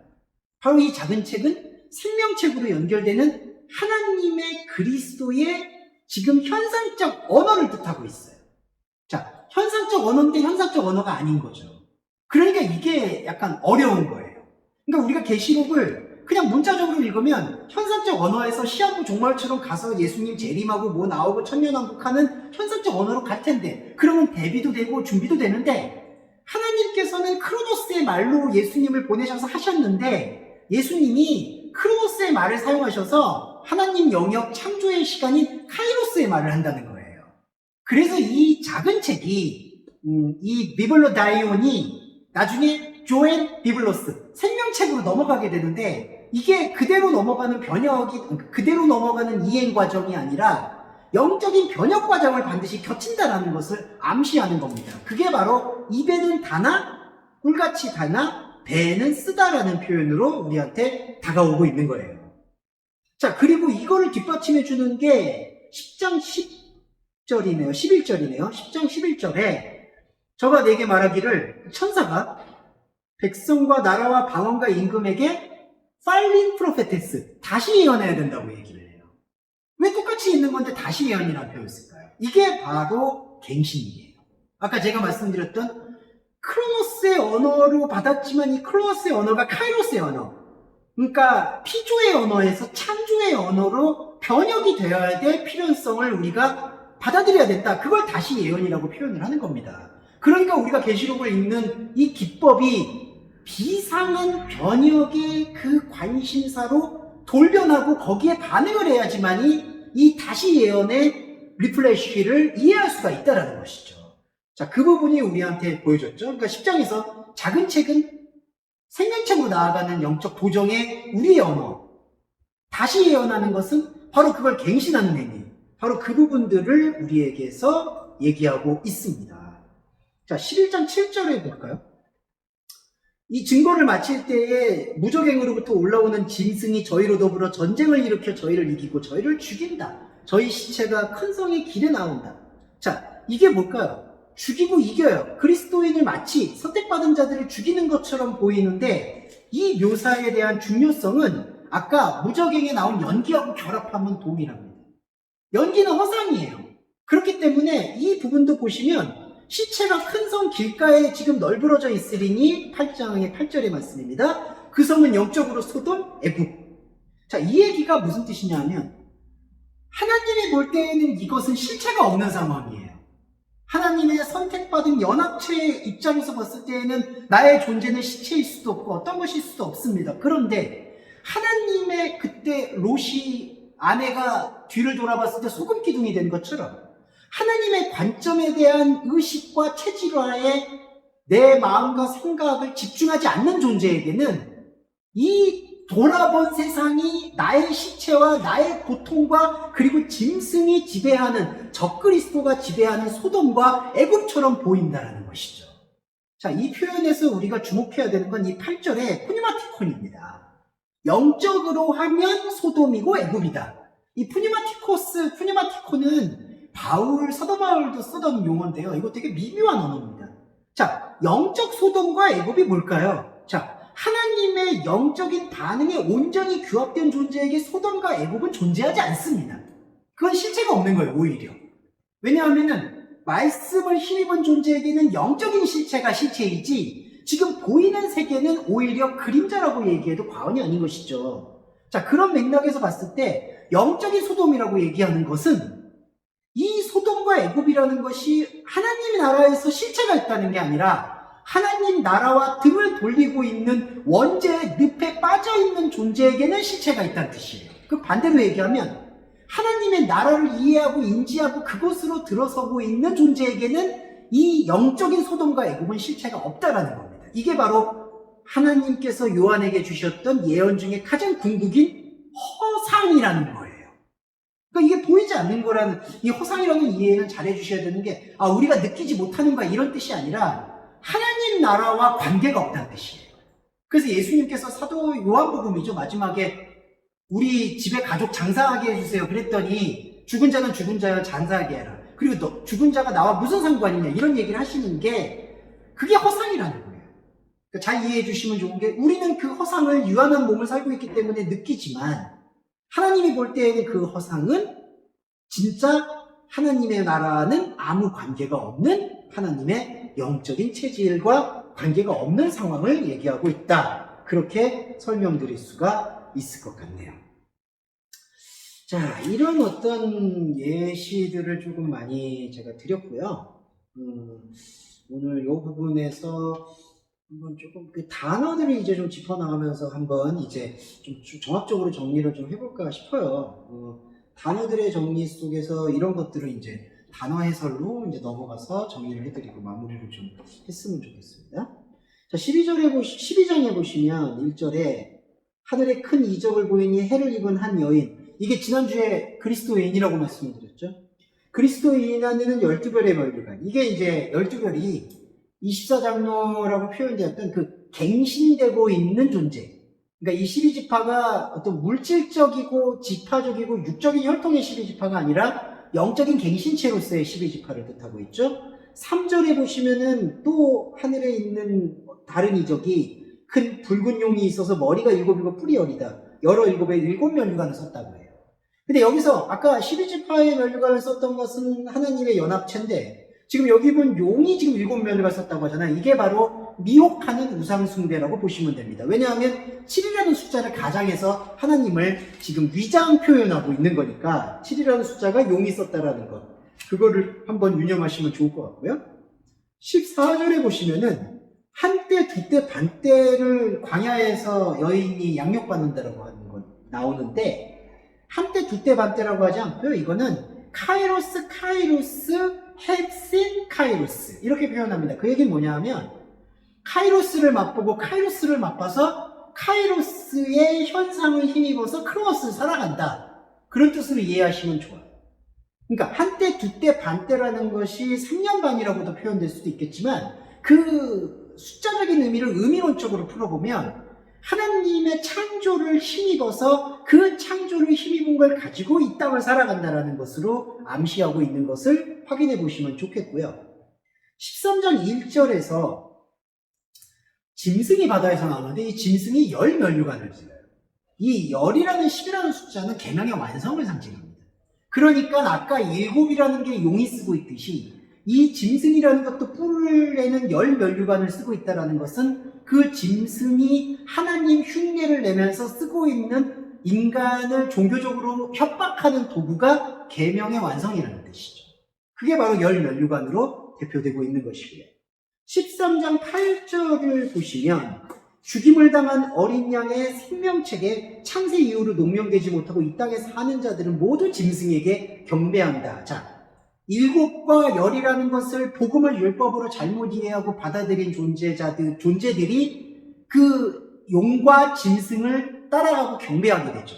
바로 이 작은 책은 생명책으로 연결되는 하나님의 그리스도의 지금 현상적 언어를 뜻하고 있어요. 현상적 언어인데 현상적 언어가 아닌 거죠. 그러니까 이게 약간 어려운 거예요. 그러니까 우리가 계시록을 그냥 문자적으로 읽으면 현상적 언어에서 시한부 종말처럼 가서 예수님 재림하고 뭐 나오고 천년왕국하는 현상적 언어로 갈 텐데, 그러면 대비도 되고 준비도 되는데, 하나님께서는 크로노스의 말로 예수님을 보내셔서 하셨는데 예수님이 크로노스의 말을 사용하셔서 하나님 영역 창조의 시간인 카이로스의 말을 한다는 거예요. 그래서 이 작은 책이 이 비블로다이온이 나중에 조엔 비블로스, 생명책 생명책으로 넘어가게 되는데 이게 그대로 넘어가는 그대로 넘어가는 이행 과정이 아니라 영적인 변혁 과정을 반드시 겹친다라는 것을 암시하는 겁니다. 그게 바로 입에는 다나 꿀같이 다나 배에는 쓰다라는 표현으로 우리한테 다가오고 있는 거예요. 자, 그리고 이거를 뒷받침해 주는 게 10장 10절이네요. 11절이네요. 10장 11절에 저가 내게 말하기를 천사가 백성과 나라와 방언과 임금에게 팔린 프로페테스 다시 예언해야 된다고 얘기를 해요. 왜 똑같이 있는 건데 다시 예언이라는 표현을 쓸까요? 이게 바로 갱신이에요. 아까 제가 말씀드렸던 크로노스의 언어로 받았지만 이 크로노스의 언어가 카이로스의 언어, 그러니까 피조의 언어에서 창조의 언어로 변혁이 되어야 될 필연성을 우리가 받아들여야 된다. 그걸 다시 예언이라고 표현을 하는 겁니다. 그러니까 우리가 계시록을 읽는 이 기법이 비상한 변혁의 그 관심사로 돌변하고 거기에 반응을 해야지만이 이 다시 예언의 리플래시를 이해할 수가 있다는 것이죠. 자, 그 부분이 우리한테 보여줬죠. 그러니까 10장에서 작은 책은 생명책으로 나아가는 영적 도정의 우리의 언어, 다시 예언하는 것은 바로 그걸 갱신하는 행위, 바로 그 부분들을 우리에게서 얘기하고 있습니다. 자, 11장 7절에 볼까요? 이 증거를 마칠 때에 무적행으로부터 올라오는 짐승이 저희로 더불어 전쟁을 일으켜 저희를 이기고 저희를 죽인다. 저희 시체가 큰 성의 길에 나온다. 자, 이게 뭘까요? 죽이고 이겨요. 그리스도인을 마치 선택받은 자들을 죽이는 것처럼 보이는데 이 묘사에 대한 중요성은 아까 무적행에 나온 연기하고 결합하면 동일합니다. 연기는 허상이에요. 그렇기 때문에 이 부분도 보시면 시체가 큰 성 길가에 지금 널브러져 있으리니 8장의 8절의 말씀입니다. 그 성은 영적으로 소돔, 애굽. 자, 이 얘기가 무슨 뜻이냐면 하나님이 볼 때에는 이것은 실체가 없는 상황이에요. 하나님의 선택받은 연합체의 입장에서 봤을 때에는 나의 존재는 시체일 수도 없고 어떤 것일 수도 없습니다. 그런데 하나님의 그때 롯이 아내가 뒤를 돌아봤을 때 소금 기둥이 된 것처럼 하나님의 관점에 대한 의식과 체질화에 내 마음과 생각을 집중하지 않는 존재에게는 이 돌아본 세상이 나의 시체와 나의 고통과 그리고 짐승이 지배하는 적그리스도가 지배하는 소돔과 애굽처럼 보인다는 것이죠. 자, 이 표현에서 우리가 주목해야 되는 건 이 8절의 푸니마티콘입니다. 영적으로 하면 소돔이고 애굽이다. 이 푸니마티콘은 서도 바울도 쓰던 용어인데요. 이거 되게 미묘한 언어입니다. 자, 영적 소돔과 애굽이 뭘까요? 자, 하나님의 영적인 반응에 온전히 규합된 존재에게 소돔과 애굽은 존재하지 않습니다. 그건 실체가 없는 거예요, 오히려. 왜냐하면은 말씀을 힘입은 존재에게는 영적인 실체가 실체이지 지금 보이는 세계는 오히려 그림자라고 얘기해도 과언이 아닌 것이죠. 자, 그런 맥락에서 봤을 때 영적인 소돔이라고 얘기하는 것은 이 소돔과 애굽이라는 것이 하나님의 나라에서 실체가 있다는 게 아니라 하나님 나라와 등을 돌리고 있는 원죄의 늪에 빠져있는 존재에게는 실체가 있다는 뜻이에요. 그 반대로 얘기하면 하나님의 나라를 이해하고 인지하고 그곳으로 들어서고 있는 존재에게는 이 영적인 소돔과 애굽은 실체가 없다라는 겁니다. 이게 바로 하나님께서 요한에게 주셨던 예언 중에 가장 궁극인 허상이라는 거예요. 그러니까 이게 보이지 않는 거라는 이 허상이라는 이해는 잘 해주셔야 되는 게 우리가 느끼지 못하는 거야 이런 뜻이 아니라 하나님 나라와 관계가 없다는 뜻이에요. 그래서 예수님께서 사도 요한복음이죠. 마지막에 우리 집에 가족 장사하게 해주세요. 그랬더니 죽은 자는 죽은 자여 장사하게 해라. 그리고 너 죽은 자가 나와 무슨 상관이냐 이런 얘기를 하시는 게 그게 허상이라는 거예요. 그러니까 잘 이해해 주시면 좋은 게 우리는 그 허상을 유한한 몸을 살고 있기 때문에 느끼지만 하나님이 볼 때에는 그 허상은 진짜 하나님의 나라는 아무 관계가 없는 하나님의 영적인 체질과 관계가 없는 상황을 얘기하고 있다. 그렇게 설명드릴 수가 있을 것 같네요. 자, 이런 어떤 예시들을 조금 많이 제가 드렸고요. 오늘 이 부분에서 한번 조금 그 단어들을 이제 좀 짚어나가면서 한번 이제 좀 종합적으로 정리를 좀 해볼까 싶어요. 단어들의 정리 속에서 이런 것들을 이제 단어 해설로 이제 넘어가서 정리를 해드리고 마무리를 좀 했으면 좋겠습니다. 자, 12장에 보시면 1절에 하늘에 큰 이적을 보이니 해를 입은 한 여인. 이게 지난주에 그리스도인이라고 말씀드렸죠. 그리스도인 안에는 12별의 면류관. 이게 이제 12별이 24장로라고 표현되었던 그 갱신되고 있는 존재. 그러니까 이 12지파가 어떤 물질적이고 지파적이고 육적인 혈통의 12지파가 아니라 영적인 갱신체로서의 12지파를 뜻하고 있죠. 3절에 보시면은 또 하늘에 있는 다른 이적이 큰 붉은 용이 있어서 머리가 7이고 뿔이 10이다. 여러 7의 7면류관을 썼다고 해요. 근데 여기서 아까 12지파의 면류관을 썼던 것은 하나님의 연합체인데 지금 여기 본 용이 지금 7면류관을 썼다고 하잖아요. 이게 바로 미혹하는 우상숭배라고 보시면 됩니다. 왜냐하면 7이라는 숫자를 가장해서 하나님을 지금 위장 표현하고 있는 거니까 7이라는 숫자가 용이 썼다라는 것. 그거를 한번 유념하시면 좋을 것 같고요. 14절에 보시면은 한때, 두때, 반때를 광야에서 여인이 양육받는다라고 하는 건 나오는데 한때, 두때, 반때라고 하지 않고요. 이거는 카이로스, 헵신, 카이로스 이렇게 표현합니다. 그 얘기는 뭐냐 하면 카이로스를 맛보고 카이로스를 맛봐서 카이로스의 현상을 힘입어서 크로노스를 살아간다. 그런 뜻으로 이해하시면 좋아요. 그러니까 한때, 두때, 반때라는 것이 3년 반이라고도 표현될 수도 있겠지만 그 숫자적인 의미를 의미론적으로 풀어보면 하나님의 창조를 힘입어서 그 창조를 힘입은 걸 가지고 이 땅을 살아간다는 것으로 암시하고 있는 것을 확인해 보시면 좋겠고요. 13장 1절에서 짐승이 바다에서 나오는데 이 짐승이 열 면류관을 지어요. 이 열이라는 10이라는 숫자는 계명의 완성을 상징합니다. 그러니까 아까 7이라는 게 용이 쓰고 있듯이 이 짐승이라는 것도 뿔을 내는 열 면류관을 쓰고 있다는 것은 그 짐승이 하나님 흉내를 내면서 쓰고 있는 인간을 종교적으로 협박하는 도구가 계명의 완성이라는 뜻이죠. 그게 바로 열 면류관으로 대표되고 있는 것이고요. 13장 8절을 보시면 죽임을 당한 어린 양의 생명책에 창세 이후로 농명되지 못하고 이 땅에 사는 자들은 모두 짐승에게 경배한다. 자, 7과 열이라는 것을 복음을 율법으로 잘못 이해하고 받아들인 존재들이 그 용과 짐승을 따라가고 경배하게 되죠.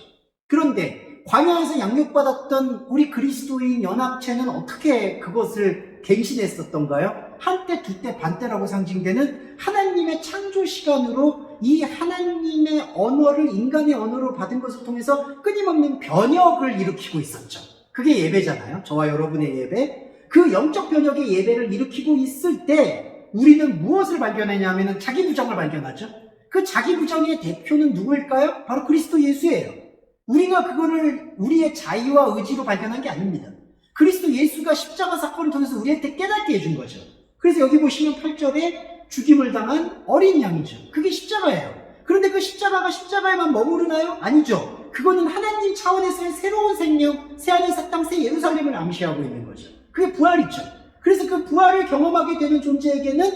그런데 광야에서 양육받았던 우리 그리스도인 연합체는 어떻게 그것을 갱신했었던가요? 한때, 두때, 반때라고 상징되는 하나님의 창조 시간으로 이 하나님의 언어를 인간의 언어로 받은 것을 통해서 끊임없는 변혁을 일으키고 있었죠. 그게 예배잖아요. 저와 여러분의 예배. 그 영적 변혁의 예배를 일으키고 있을 때 우리는 무엇을 발견하냐면 자기 부정을 발견하죠. 그 자기 부정의 대표는 누구일까요? 바로 그리스도 예수예요. 우리가 그거를 우리의 자유와 의지로 발견한 게 아닙니다. 그리스도 예수가 십자가 사건을 통해서 우리한테 깨닫게 해준 거죠. 그래서 여기 보시면 8절에 죽임을 당한 어린 양이죠. 그게 십자가예요. 그런데 그 십자가가 십자가에만 머무르나요? 아니죠. 그거는 하나님 차원에서의 새로운 생명, 새하늘 새 땅, 새 예루살렘을 암시하고 있는 거죠. 그게 부활이죠. 그래서 그 부활을 경험하게 되는 존재에게는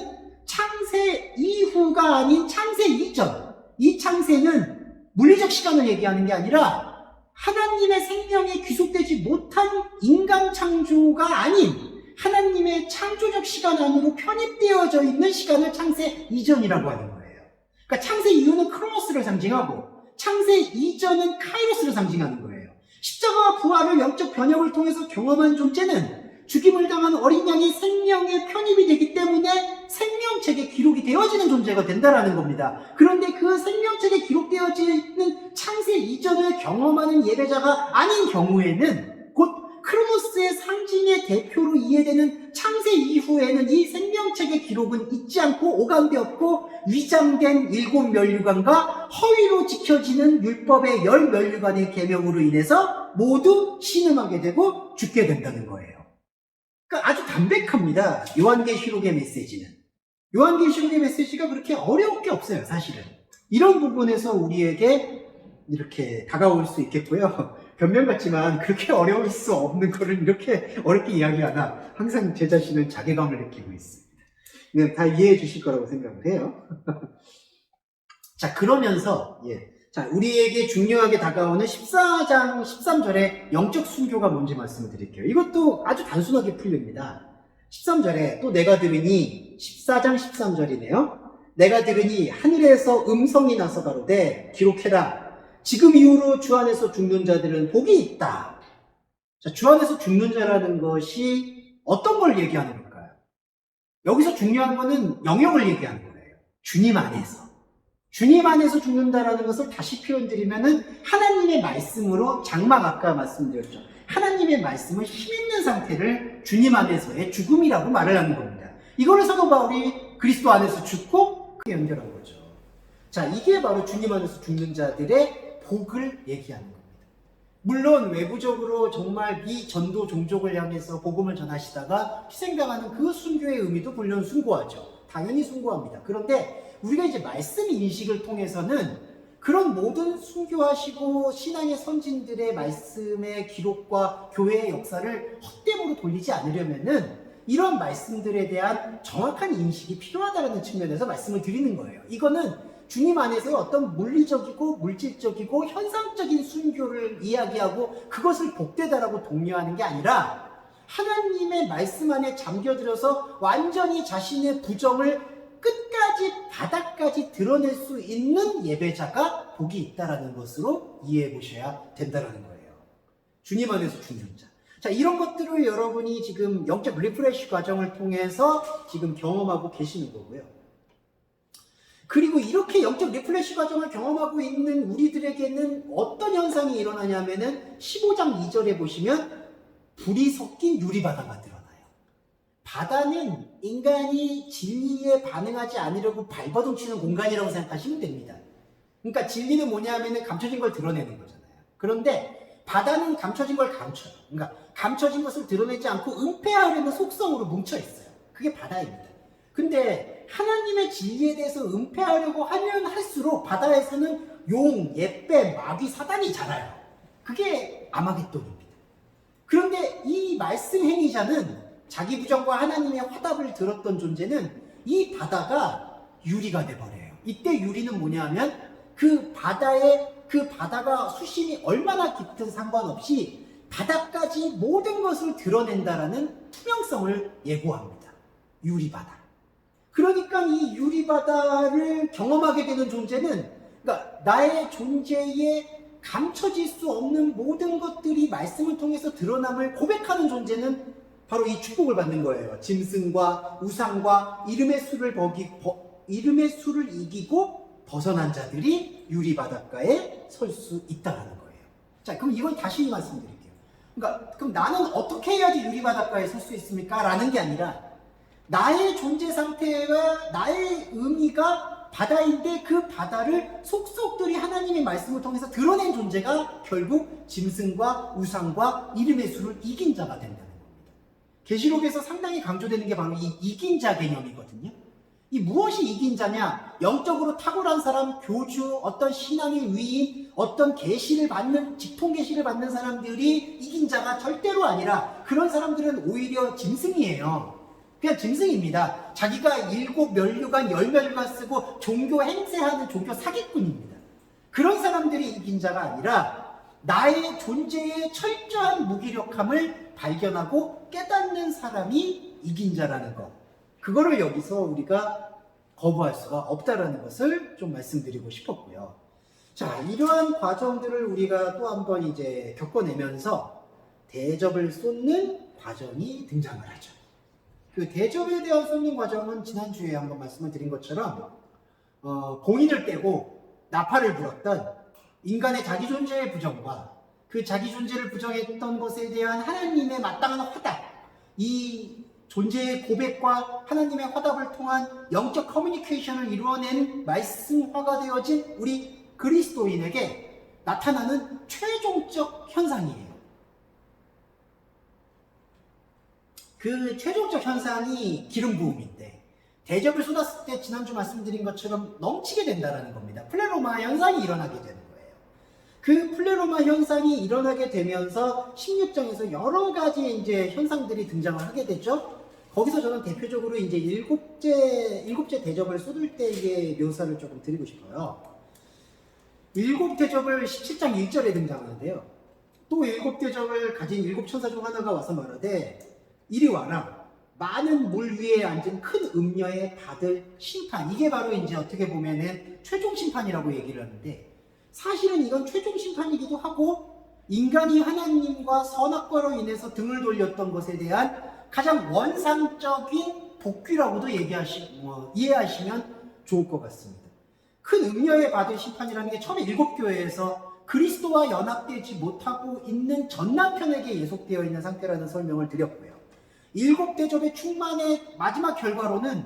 창세 이후가 아닌 창세 이전, 이 창세는 물리적 시간을 얘기하는 게 아니라 하나님의 생명에 귀속되지 못한 인간 창조가 아닌 하나님의 창조적 시간 안으로 편입되어져 있는 시간을 창세 이전이라고 하는 거예요. 그러니까 창세 이후는 크로노스를 상징하고 창세 이전은 카이로스를 상징하는 거예요. 십자가와 부활을 영적 변혁을 통해서 경험한 존재는 죽임을 당한 어린 양이 생명에 편입이 되기 때문에 생명책에 기록이 되어지는 존재가 된다는 겁니다. 그런데 그 생명책에 기록되어지는 창세 이전을 경험하는 예배자가 아닌 경우에는 곧 크로노스의 상징의 대표로 이해되는 창세 이후에는 이 생명책의 기록은 있지 않고 오감되었고 위장된 7면류관과 허위로 지켜지는 율법의 10면류관의 계명으로 인해서 모두 신음하게 되고 죽게 된다는 거예요. 그러니까 아주 담백합니다. 요한계시록의 메시지는. 요한계시록의 메시지가 그렇게 어려울 게 없어요, 사실은. 이런 부분에서 우리에게 이렇게 다가올 수 있겠고요. 변명 같지만 그렇게 어려울 수 없는 거를 이렇게 어렵게 이야기하나 항상 제 자신은 자괴감을 느끼고 있습니다. 그냥 다 이해해 주실 거라고 생각을 해요. 자, 그러면서 자, 우리에게 중요하게 다가오는 14장 13절의 영적 순교가 뭔지 말씀을 드릴게요. 이것도 아주 단순하게 풀립니다. 13절에 또 내가 들으니 14장 13절이네요. 내가 들으니 하늘에서 음성이 나서 가로되 기록해라. 지금 이후로 주 안에서 죽는 자들은 복이 있다. 자, 주 안에서 죽는 자라는 것이 어떤 걸 얘기하는 걸까요? 여기서 중요한 거는 영역을 얘기하는 거예요. 주님 안에서. 주님 안에서 죽는다라는 것을 다시 표현드리면은 하나님의 말씀으로 장막 아까 말씀드렸죠. 하나님의 말씀을 힘있는 상태를 주님 안에서의 죽음이라고 말을 하는 겁니다. 이거를 사도 바울이 그리스도 안에서 죽고 그 연결한 거죠. 자, 이게 바로 주님 안에서 죽는 자들의 복을 얘기하는 겁니다. 물론 외부적으로 정말 이 전도 종족을 향해서 복음을 전하시다가 희생당하는 그 순교의 의미도 물론 숭고하죠. 당연히 숭고합니다. 그런데 우리가 이제 말씀 인식을 통해서는 그런 모든 순교하시고 신앙의 선진들의 말씀의 기록과 교회의 역사를 헛되므로 돌리지 않으려면은 이런 말씀들에 대한 정확한 인식이 필요하다는 측면에서 말씀을 드리는 거예요. 이거는 주님 안에서의 어떤 물리적이고 물질적이고 현상적인 순교를 이야기하고 그것을 복되다라고 독려하는 게 아니라 하나님의 말씀 안에 잠겨들어서 완전히 자신의 부정을 끝까지 바닥까지 드러낼 수 있는 예배자가 복이 있다라는 것으로 이해해 보셔야 된다는 거예요. 주님 안에서 죽는 자. 자, 이런 것들을 여러분이 지금 영적 리프레시 과정을 통해서 지금 경험하고 계시는 거고요. 그리고 이렇게 영적 리프레시 과정을 경험하고 있는 우리들에게는 어떤 현상이 일어나냐면은 15장 2절에 보시면 불이 섞인 유리바다가 드러나요. 바다는 인간이 진리에 반응하지 않으려고 발버둥 치는 공간이라고 생각하시면 됩니다. 그러니까 진리는 뭐냐면은 감춰진 걸 드러내는 거잖아요. 그런데 바다는 감춰진 걸 감춰요. 그러니까 감춰진 것을 드러내지 않고 은폐하려는 속성으로 뭉쳐 있어요. 그게 바다입니다. 근데 하나님의 진리에 대해서 은폐하려고 하면 할수록 바다에서는 용, 옓배, 마귀, 사단이 자라요. 그게 아마겟돈입니다. 그런데 이 말씀 행위자는 자기 부정과 하나님의 화답을 들었던 존재는 이 바다가 유리가 돼버려요. 이때 유리는 뭐냐 하면 그 바다가 수심이 얼마나 깊든 상관없이 바다까지 모든 것을 드러낸다라는 투명성을 예고합니다. 유리바다. 그러니까 이 유리바다를 경험하게 되는 존재는, 그러니까 나의 존재에 감춰질 수 없는 모든 것들이 말씀을 통해서 드러남을 고백하는 존재는 바로 이 축복을 받는 거예요. 짐승과 우상과 이름의 수를 이기고 벗어난 자들이 유리바닷가에 설 수 있다는 거예요. 자, 그럼 이걸 다시 말씀드릴게요. 그러니까 그럼 나는 어떻게 해야지 유리바닷가에 설 수 있습니까? 라는 게 아니라 나의 존재 상태와 나의 의미가 바다인데 그 바다를 속속들이 하나님의 말씀을 통해서 드러낸 존재가 결국 짐승과 우상과 이름의 수를 이긴 자가 된다는 겁니다. 계시록에서 상당히 강조되는 게 바로 이 이긴 자 개념이거든요. 이 무엇이 이긴 자냐? 영적으로 탁월한 사람, 교주, 어떤 신앙의 위인, 어떤 계시를 받는, 직통 계시를 받는 사람들이 이긴 자가 절대로 아니라 그런 사람들은 오히려 짐승이에요. 그냥 짐승입니다. 자기가 7면류관, 10면류관 쓰고 종교 행세하는 종교 사기꾼입니다. 그런 사람들이 이긴 자가 아니라 나의 존재의 철저한 무기력함을 발견하고 깨닫는 사람이 이긴 자라는 것. 그거를 여기서 우리가 거부할 수가 없다라는 것을 좀 말씀드리고 싶었고요. 자, 이러한 과정들을 우리가 또 한 번 이제 겪어내면서 대접을 쏟는 과정이 등장을 하죠. 그 대접에 대한 쏟는 과정은 지난주에 한번 말씀을 드린 것처럼 공인을 떼고 나팔을 불었던 인간의 자기 존재의 부정과 그 자기 존재를 부정했던 것에 대한 하나님의 마땅한 화답, 이 존재의 고백과 하나님의 화답을 통한 영적 커뮤니케이션을 이루어낸 말씀화가 되어진 우리 그리스도인에게 나타나는 최종적 현상이에요. 그 최종적 현상이 기름 부음인데 대접을 쏟았을 때 지난주 말씀드린 것처럼 넘치게 된다는 겁니다. 플레로마 현상이 일어나게 되는 거예요. 그 플레로마 현상이 일어나게 되면서 16장에서 여러 가지 이제 현상들이 등장을 하게 되죠. 거기서 저는 대표적으로 이제 일곱째 대접을 쏟을 때의 묘사를 조금 드리고 싶어요. 일곱 대접을 17장 1절에 등장하는데요. 또 일곱 대접을 가진 일곱 천사 중 하나가 와서 말하되 이리 와라. 많은 물 위에 앉은 큰 음녀에 받을 심판, 이게 바로 이제 어떻게 보면은 최종 심판이라고 얘기를 하는데, 사실은 이건 최종 심판이기도 하고 인간이 하나님과 선악과로 인해서 등을 돌렸던 것에 대한 가장 원상적인 복귀라고도 이해하시면 좋을 것 같습니다. 큰 음녀에 받을 심판이라는 게 처음에 7교회에서 그리스도와 연합되지 못하고 있는 전 남편에게 예속되어 있는 상태라는 설명을 드렸고요. 7대접의 충만의 마지막 결과로는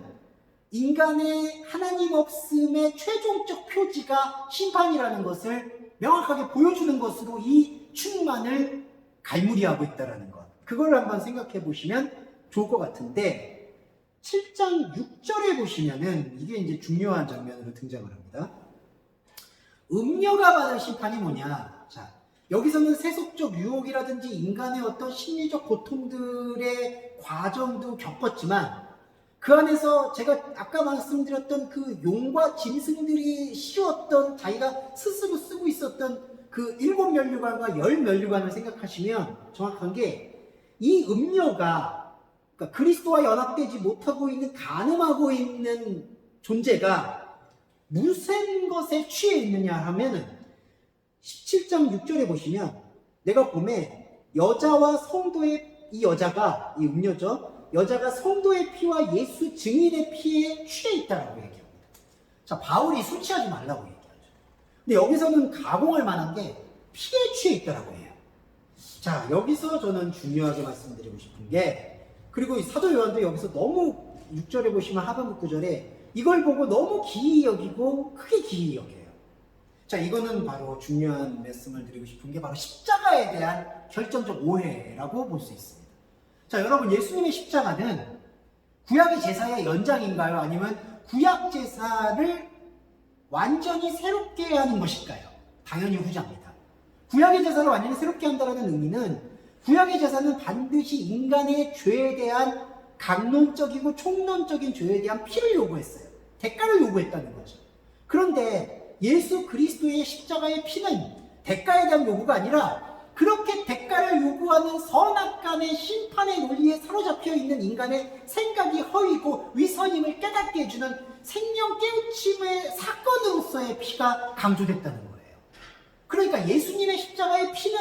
인간의 하나님 없음의 최종적 표지가 심판이라는 것을 명확하게 보여주는 것으로 이 충만을 갈무리하고 있다는 것. 그걸 한번 생각해 보시면 좋을 것 같은데, 7장 6절에 보시면은 이게 이제 중요한 장면으로 등장을 합니다. 음녀가 받을 심판이 뭐냐? 자, 여기서는 세속적 유혹이라든지 인간의 어떤 심리적 고통들의 과정도 겪었지만, 그 안에서 제가 아까 말씀드렸던 그 용과 짐승들이 씌웠던, 자기가 스스로 쓰고 있었던 그 7면류관과 10면류관을 생각하시면 정확한 게, 이 음녀가, 그러니까 그리스도와 연합되지 못하고 있는, 간음하고 있는 존재가 무슨 것에 취해 있느냐 하면은 17장 6절에 보시면, 내가 봄에 여자와 성도의, 이 여자가, 이 음녀죠, 여자가 성도의 피와 예수 증인의 피에 취해 있다라고 얘기합니다. 자, 바울이 술 취하지 말라고 얘기하죠. 근데 여기서는 가공할 만한 게 피에 취해 있다라고 해요. 자, 여기서 저는 중요하게 말씀드리고 싶은 게, 그리고 이 사도 요한도 여기서 너무 6절에 보시면 하반부 구절에 이걸 보고 너무 기이 여기고 크게 기이 여겨요. 자, 이거는 바로 중요한 말씀을 드리고 싶은 게 바로 십자가에 대한 결정적 오해라고 볼 수 있습니다. 자, 여러분, 예수님의 십자가는 구약의 제사의 연장인가요? 아니면 구약 제사를 완전히 새롭게 하는 것일까요? 당연히 후자입니다. 구약의 제사를 완전히 새롭게 한다는 의미는, 구약의 제사는 반드시 인간의 죄에 대한 강론적이고 총론적인 죄에 대한 피를 요구했어요. 대가를 요구했다는 거죠. 그런데 예수 그리스도의 십자가의 피는 대가에 대한 요구가 아니라, 그렇게 대가를 요구하는 선악간의 심판의 논리에 사로잡혀 있는 인간의 생각이 허위고 위선임을 깨닫게 해주는 생명 깨우침의 사건으로서의 피가 강조됐다는 거예요. 그러니까 예수님의 십자가의 피는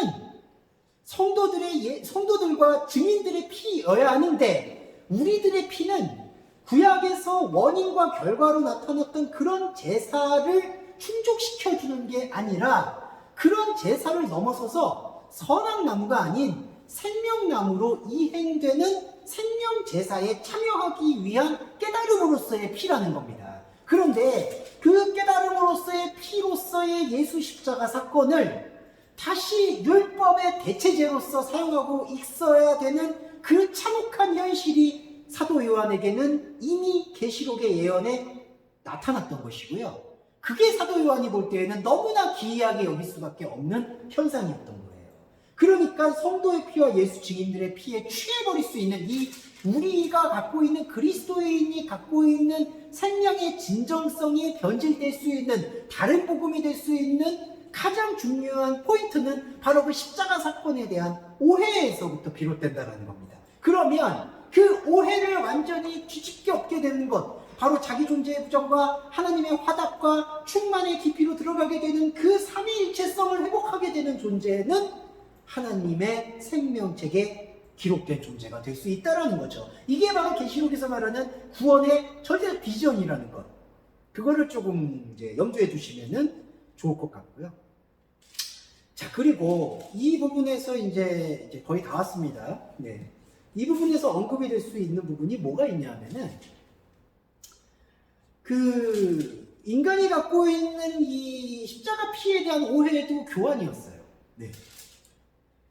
성도들과 증인들의 피여야 하는데, 우리들의 피는 구약에서 원인과 결과로 나타났던 그런 제사를 충족시켜주는 게 아니라, 그런 제사를 넘어서서 선악나무가 아닌 생명나무로 이행되는 생명제사에 참여하기 위한 깨달음으로서의 피라는 겁니다. 그런데 그 깨달음으로서의 피로서의 예수 십자가 사건을 다시 율법의 대체제로서 사용하고 있어야 되는 그 참혹한 현실이 사도 요한에게는 이미 계시록의 예언에 나타났던 것이고요. 그게 사도 요한이 볼 때에는 너무나 기이하게 여길 수밖에 없는 현상이었던 거예요. 그러니까 성도의 피와 예수 증인들의 피에 취해버릴 수 있는, 이 우리가 갖고 있는, 그리스도인이 갖고 있는 생명의 진정성이 변질될 수 있는, 다른 복음이 될 수 있는 가장 중요한 포인트는 바로 그 십자가 사건에 대한 오해에서부터 비롯된다는 겁니다. 그러면 그 오해를 완전히 뒤집게 얻게 되는 것, 바로 자기 존재의 부정과 하나님의 화답과 충만의 깊이로 들어가게 되는 그 삼위일체성을 회복하게 되는 존재는 하나님의 생명책에 기록된 존재가 될 수 있다는 거죠. 이게 바로 계시록에서 말하는 구원의 절대 비전이라는 것. 그거를 조금 이제 염두에 두시면 좋을 것 같고요. 자, 그리고 이 부분에서 이제 거의 다 왔습니다. 네. 이 부분에서 언급이 될 수 있는 부분이 뭐가 있냐면은, 그 인간이 갖고 있는 이 십자가 피에 대한 오해도 교환이었어요. 네.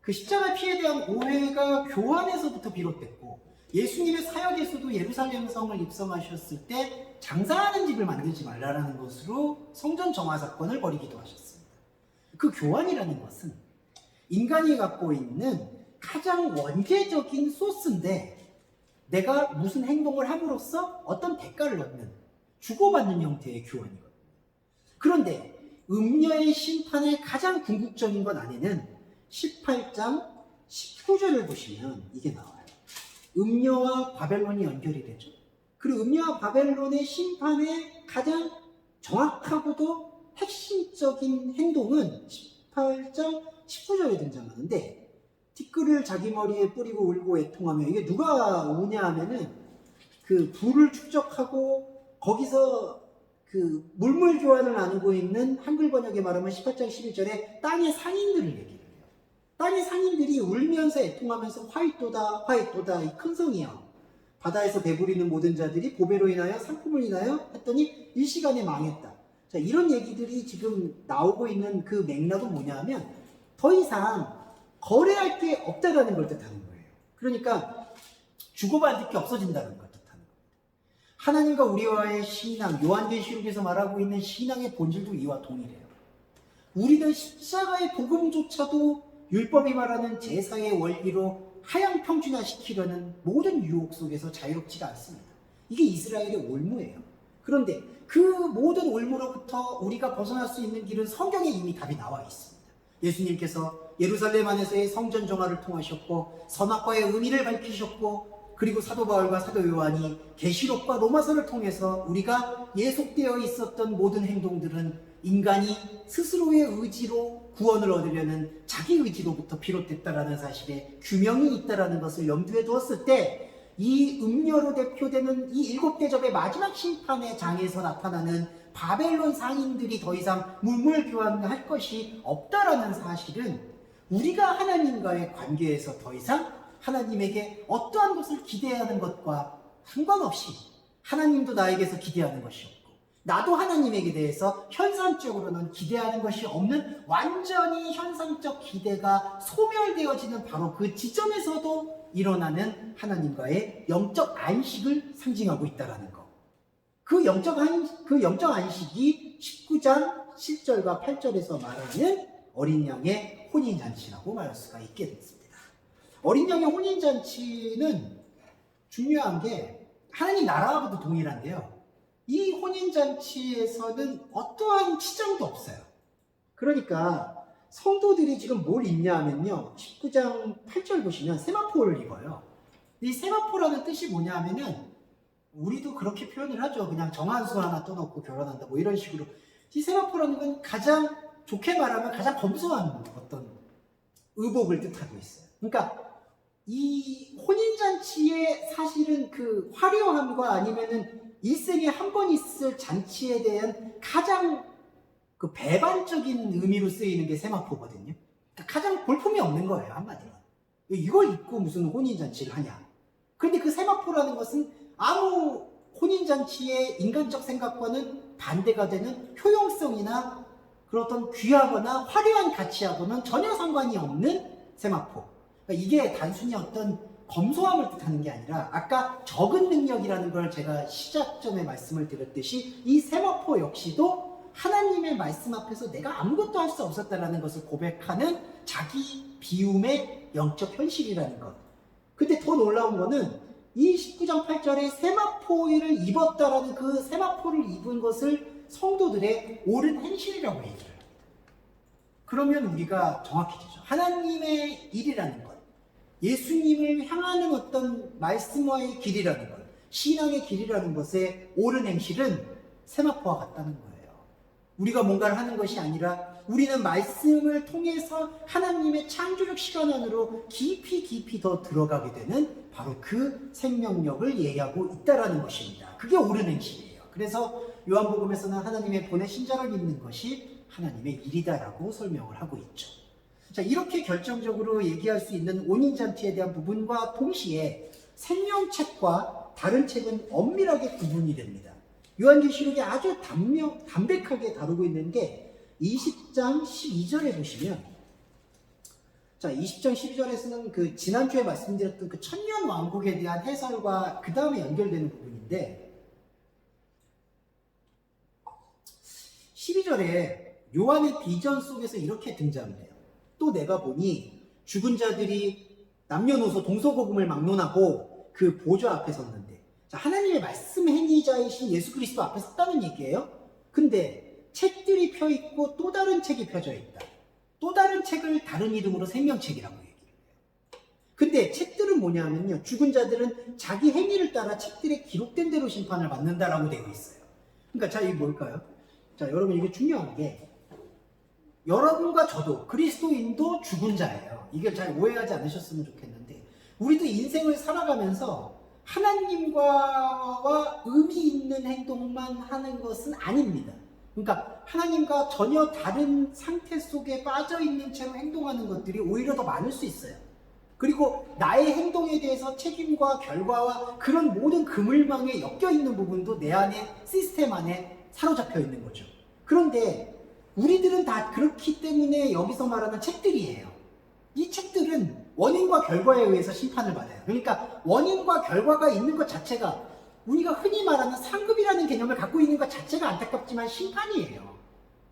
그 십자가 피에 대한 오해가 교환에서부터 비롯됐고, 예수님의 사역에서도 예루살렘 성을 입성하셨을 때 장사하는 집을 만들지 말라는 것으로 성전 정화 사건을 벌이기도 하셨습니다. 그 교환이라는 것은 인간이 갖고 있는 가장 원죄적인 소스인데, 내가 무슨 행동을 함으로써 어떤 대가를 얻는, 주고받는 형태의 교환이거든요. 그런데 음녀의 심판의 가장 궁극적인 것 안에는 18장 19절을 보시면 이게 나와요. 음녀와 바벨론이 연결이 되죠. 그리고 음녀와 바벨론의 심판의 가장 정확하고도 핵심적인 행동은 18장 19절에 등장하는데, 티끌을 자기 머리에 뿌리고 울고 애통하며, 이게 누가 우냐 하면은 그 부를 축적하고 거기서 그 물물 교환을 나누고 있는 한글 번역에 말하면 18장 11절에 땅의 상인들을 얘기해요. 땅의 상인들이 울면서 애통하면서 화이또다 화이또다 이 큰 성이여, 바다에서 배부리는 모든 자들이 보배로 인하여 상품을 인하여 했더니 일시간에 망했다. 자, 이런 얘기들이 지금 나오고 있는 그 맥락은 뭐냐 하면 더 이상 거래할 게 없다라는 걸 뜻하는 거예요. 그러니까 주고받을 게 없어진다는 걸 뜻하는 거예요. 하나님과 우리와의 신앙, 요한계시록에서 말하고 있는 신앙의 본질도 이와 동일해요. 우리는 십자가의 복음조차도 율법이 말하는 제사의 원리로 하향평준화시키려는 모든 유혹 속에서 자유롭지가 않습니다. 이게 이스라엘의 올무예요. 그런데 그 모든 올무로부터 우리가 벗어날 수 있는 길은 성경에 이미 답이 나와 있습니다. 예수님께서 예루살렘 안에서의 성전 정화를 통하셨고 선악과의 의미를 밝히셨고, 그리고 사도 바울과 사도 요한이 계시록과 로마서를 통해서 우리가 예속되어 있었던 모든 행동들은 인간이 스스로의 의지로 구원을 얻으려는 자기 의지로부터 비롯됐다라는 사실에 규명이 있다라는 것을 염두에 두었을 때, 이 음녀로 대표되는 이 7대접의 마지막 심판의 장에서 나타나는 바벨론 상인들이 더 이상 물물 교환할 것이 없다라는 사실은 우리가 하나님과의 관계에서 더 이상 하나님에게 어떠한 것을 기대하는 것과 상관없이, 하나님도 나에게서 기대하는 것이 없고 나도 하나님에게 대해서 현상적으로는 기대하는 것이 없는 완전히 현상적 기대가 소멸되어지는 바로 그 지점에서도 일어나는 하나님과의 영적 안식을 상징하고 있다는 것. 그 영적 안식이 19장 7절과 8절에서 말하는 어린 양의 혼인잔치라고 말할 수가 있게 됐습니다. 어린 양의 혼인잔치는 중요한 게 하나님 나라하고도 동일한데요. 이 혼인잔치에서는 어떠한 치장도 없어요. 그러니까 성도들이 지금 뭘 입냐 하면요, 19장 8절 보시면 세마포를 입어요. 이 세마포라는 뜻이 뭐냐 하면은, 우리도 그렇게 표현을 하죠. 그냥 정한수 하나 떠놓고 결혼한다 뭐 이런 식으로. 이 세마포라는 건 가장 좋게 말하면 가장 검소한 어떤 의복을 뜻하고 있어요. 그러니까 이 혼인잔치의 사실은 그 화려함과 아니면은 일생에 한 번 있을 잔치에 대한 가장 그 배반적인 의미로 쓰이는 게 세마포거든요. 그러니까 가장 볼품이 없는 거예요, 한마디로. 이걸 입고 무슨 혼인잔치를 하냐. 그런데 그 세마포라는 것은 아무 혼인잔치의 인간적 생각과는 반대가 되는 효용성이나 그런 어떤 귀하거나 화려한 가치하고는 전혀 상관이 없는 세마포. 그러니까 이게 단순히 어떤 검소함을 뜻하는 게 아니라, 아까 적은 능력이라는 걸 제가 시작점에 말씀을 드렸듯이 이 세마포 역시도 하나님의 말씀 앞에서 내가 아무것도 할 수 없었다라는 것을 고백하는 자기 비움의 영적 현실이라는 것. 근데 더 놀라운 거는 이 19장 8절에 세마포를 입었다라는 그 세마포를 입은 것을 성도들의 옳은 행실이라고 얘기를 합니다. 그러면 우리가 정확해지죠. 하나님의 일이라는 것, 예수님을 향하는 어떤 말씀과의 길이라는 것, 신앙의 길이라는 것의 옳은 행실은 세마포와 같다는 거예요. 우리가 뭔가를 하는 것이 아니라 우리는 말씀을 통해서 하나님의 창조적 시간 안으로 깊이 더 들어가게 되는 바로 그 생명력을 얘기하고 있다는 것입니다. 그게 옳은 행실이에요. 그래서 요한복음에서는 하나님의 보내신 자를 믿는 것이 하나님의 일이다라고 설명을 하고 있죠. 자, 이렇게 결정적으로 얘기할 수 있는 혼인잔치에 대한 부분과 동시에 생명책과 다른 책은 엄밀하게 구분이 됩니다. 요한계시록이 아주 담백하게 다루고 있는 게 20장 12절에 보시면, 자, 20장 12절에서는 그 지난주에 말씀드렸던 그 천년 왕국에 대한 해설과 그 다음에 연결되는 부분인데, 12절에 요한의 비전 속에서 이렇게 등장해요. 또 내가 보니 죽은 자들이 남녀노소 동서고금을 막론하고 그 보좌 앞에 섰는데, 자, 하나님의 말씀 행위자이신 예수 그리스도 앞에 섰다는 얘기예요. 근데 책들이 펴 있고 또 다른 책이 펴져 있다. 또 다른 책을 다른 이름으로 생명책이라고 얘기해요. 근데 책들은 뭐냐면요. 죽은 자들은 자기 행위를 따라 책들에 기록된 대로 심판을 받는다라고 되어 있어요. 그러니까 자, 이게 뭘까요? 자, 여러분 이게 중요한 게 여러분과 저도 그리스도인도 죽은 자예요. 이걸 잘 오해하지 않으셨으면 좋겠는데 우리도 인생을 살아가면서 하나님과 의미 있는 행동만 하는 것은 아닙니다. 그러니까 하나님과 전혀 다른 상태 속에 빠져 있는 채로 행동하는 것들이 오히려 더 많을 수 있어요. 그리고 나의 행동에 대해서 책임과 결과와 그런 모든 그물망에 엮여 있는 부분도 내 안에 시스템 안에 사로잡혀 있는 거죠. 그런데 우리들은 다 그렇기 때문에 여기서 말하는 책들이에요. 이 책들은 원인과 결과에 의해서 심판을 받아요. 그러니까 원인과 결과가 있는 것 자체가 우리가 흔히 말하는 상급이라는 개념을 갖고 있는 것 자체가 안타깝지만 심판이에요.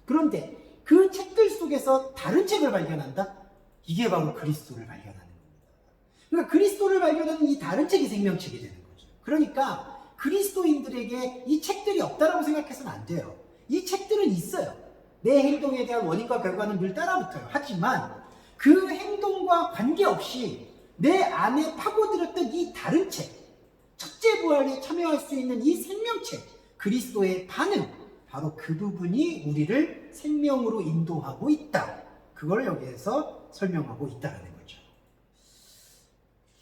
그런데 그 책들 속에서 다른 책을 발견한다? 이게 바로 그리스도를 발견하는 겁니다. 그러니까 그리스도를 발견하는 이 다른 책이 생명책이 되는 거죠. 그러니까 그리스도인들에게 이 책들이 없다라고 생각해서는 안 돼요. 이 책들은 있어요. 내 행동에 대한 원인과 결과는 늘 따라붙어요. 하지만 그 행동과 관계없이 내 안에 파고들었던 이 다른 책, 첫째 부활에 참여할 수 있는 이 생명책, 그리스도의 반응, 바로 그 부분이 우리를 생명으로 인도하고 있다. 그걸 여기에서 설명하고 있다는 거죠.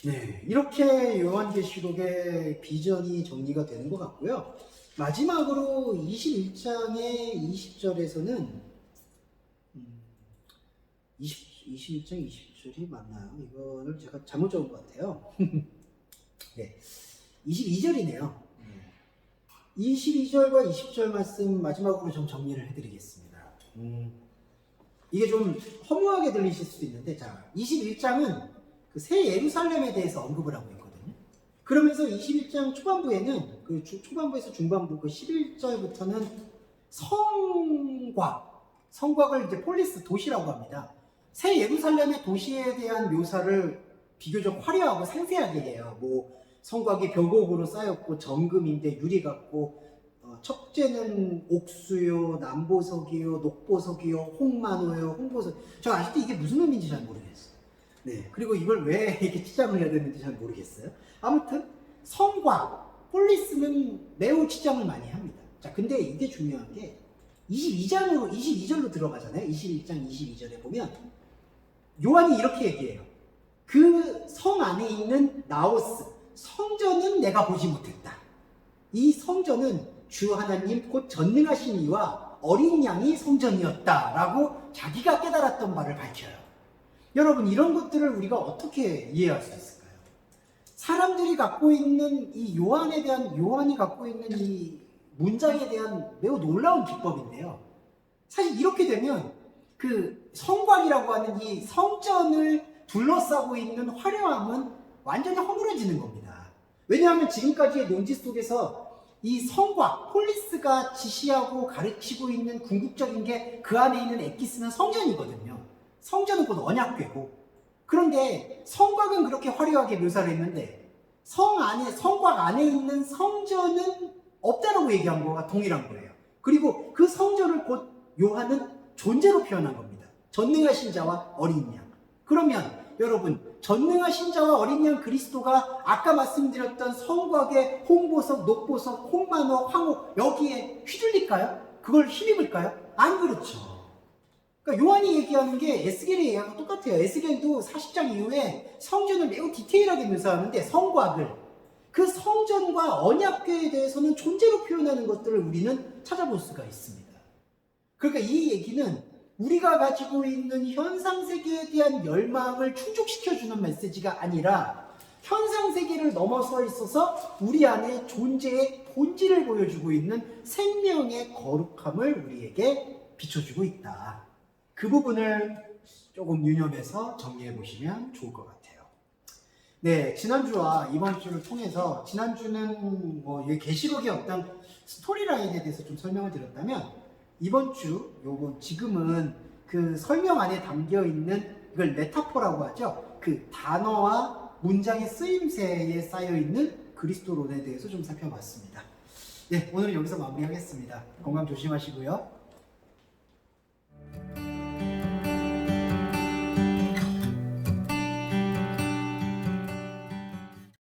네, 이렇게 요한계시록의 비전이 정리가 되는 것 같고요. 마지막으로 21장의 20절에서는 21장 20절이 맞나요? 이거를 제가 잘못 적은 것 같아요. 네, 22절이네요. 22절과 20절 말씀 마지막으로 좀 정리를 해드리겠습니다. 이게 좀 허무하게 들리실 수도 있는데, 자, 21장은 그 새 예루살렘에 대해서 언급을 하고 있거든요. 그러면서 21장 초반부에는 그 초반부에서 중반부 그 11절부터는 성곽을 이제 폴리스 도시라고 합니다. 새 예루살렘의 도시에 대한 묘사를 비교적 화려하고 상세하게 해요. 뭐 성곽이 벽옥으로 쌓였고 정금인데 유리 같고 척제는 옥수요, 남보석이요, 녹보석이요, 홍만호요, 홍보석. 저 아직도 이게 무슨 의미인지 잘 모르겠어요. 네, 그리고 이걸 왜 이렇게 치장을 해야 되는지 잘 모르겠어요. 아무튼 성곽, 폴리스는 매우 치장을 많이 합니다. 자, 근데 이게 중요한 게 22절로 들어가잖아요. 21장 22절에 보면 요한이 이렇게 얘기해요. 그 성 안에 있는 나오스, 성전은 내가 보지 못했다. 이 성전은 주 하나님 곧 전능하신 이와 어린 양이 성전이었다라고 자기가 깨달았던 바를 밝혀요. 여러분, 이런 것들을 우리가 어떻게 이해할 수 있을까요? 사람들이 갖고 있는 이 요한이 갖고 있는 이 문장에 대한 매우 놀라운 기법인데요. 사실 이렇게 되면 그 성곽이라고 하는 이 성전을 둘러싸고 있는 화려함은 완전히 허물어지는 겁니다. 왜냐하면 지금까지의 논지 속에서 이 성곽, 폴리스가 지시하고 가르치고 있는 궁극적인 게 그 안에 있는 엑기스는 성전이거든요. 성전은 곧 언약궤고. 그런데 성곽은 그렇게 화려하게 묘사를 했는데 성곽 안에 있는 성전은 없다라고 얘기한 거가 동일한 거예요. 그리고 그 성전을 곧 요한은 존재로 표현한 겁니다. 전능하신 자와 어린 양. 그러면 여러분, 전능하신 자와 어린 양 그리스도가 아까 말씀드렸던 성곽의 홍보석, 녹보석, 홍만호, 황호 여기에 휘둘릴까요? 그걸 힘입을까요? 안 그렇죠. 그러니까 요한이 얘기하는 게 에스겔의 얘기하고 똑같아요. 에스겔도 40장 이후에 성전을 매우 디테일하게 묘사하는데 성곽을, 그 성전과 언약궤에 대해서는 존재로 표현하는 것들을 우리는 찾아볼 수가 있습니다. 그러니까 이 얘기는 우리가 가지고 있는 현상세계에 대한 열망을 충족시켜주는 메시지가 아니라 현상세계를 넘어서 있어서 우리 안에 존재의 본질을 보여주고 있는 생명의 거룩함을 우리에게 비춰주고 있다. 그 부분을 조금 유념해서 정리해 보시면 좋을 것 같아요. 네, 지난주와 이번 주를 통해서, 지난주는 뭐 계시록의 어떤 스토리라인에 대해서 좀 설명을 드렸다면, 이번 주, 지금은 그 설명 안에 담겨 있는, 이걸 메타포라고 하죠. 그 단어와 문장의 쓰임새에 쌓여 있는 그리스도론에 대해서 좀 살펴봤습니다. 네, 오늘은 여기서 마무리하겠습니다. 건강 조심하시고요.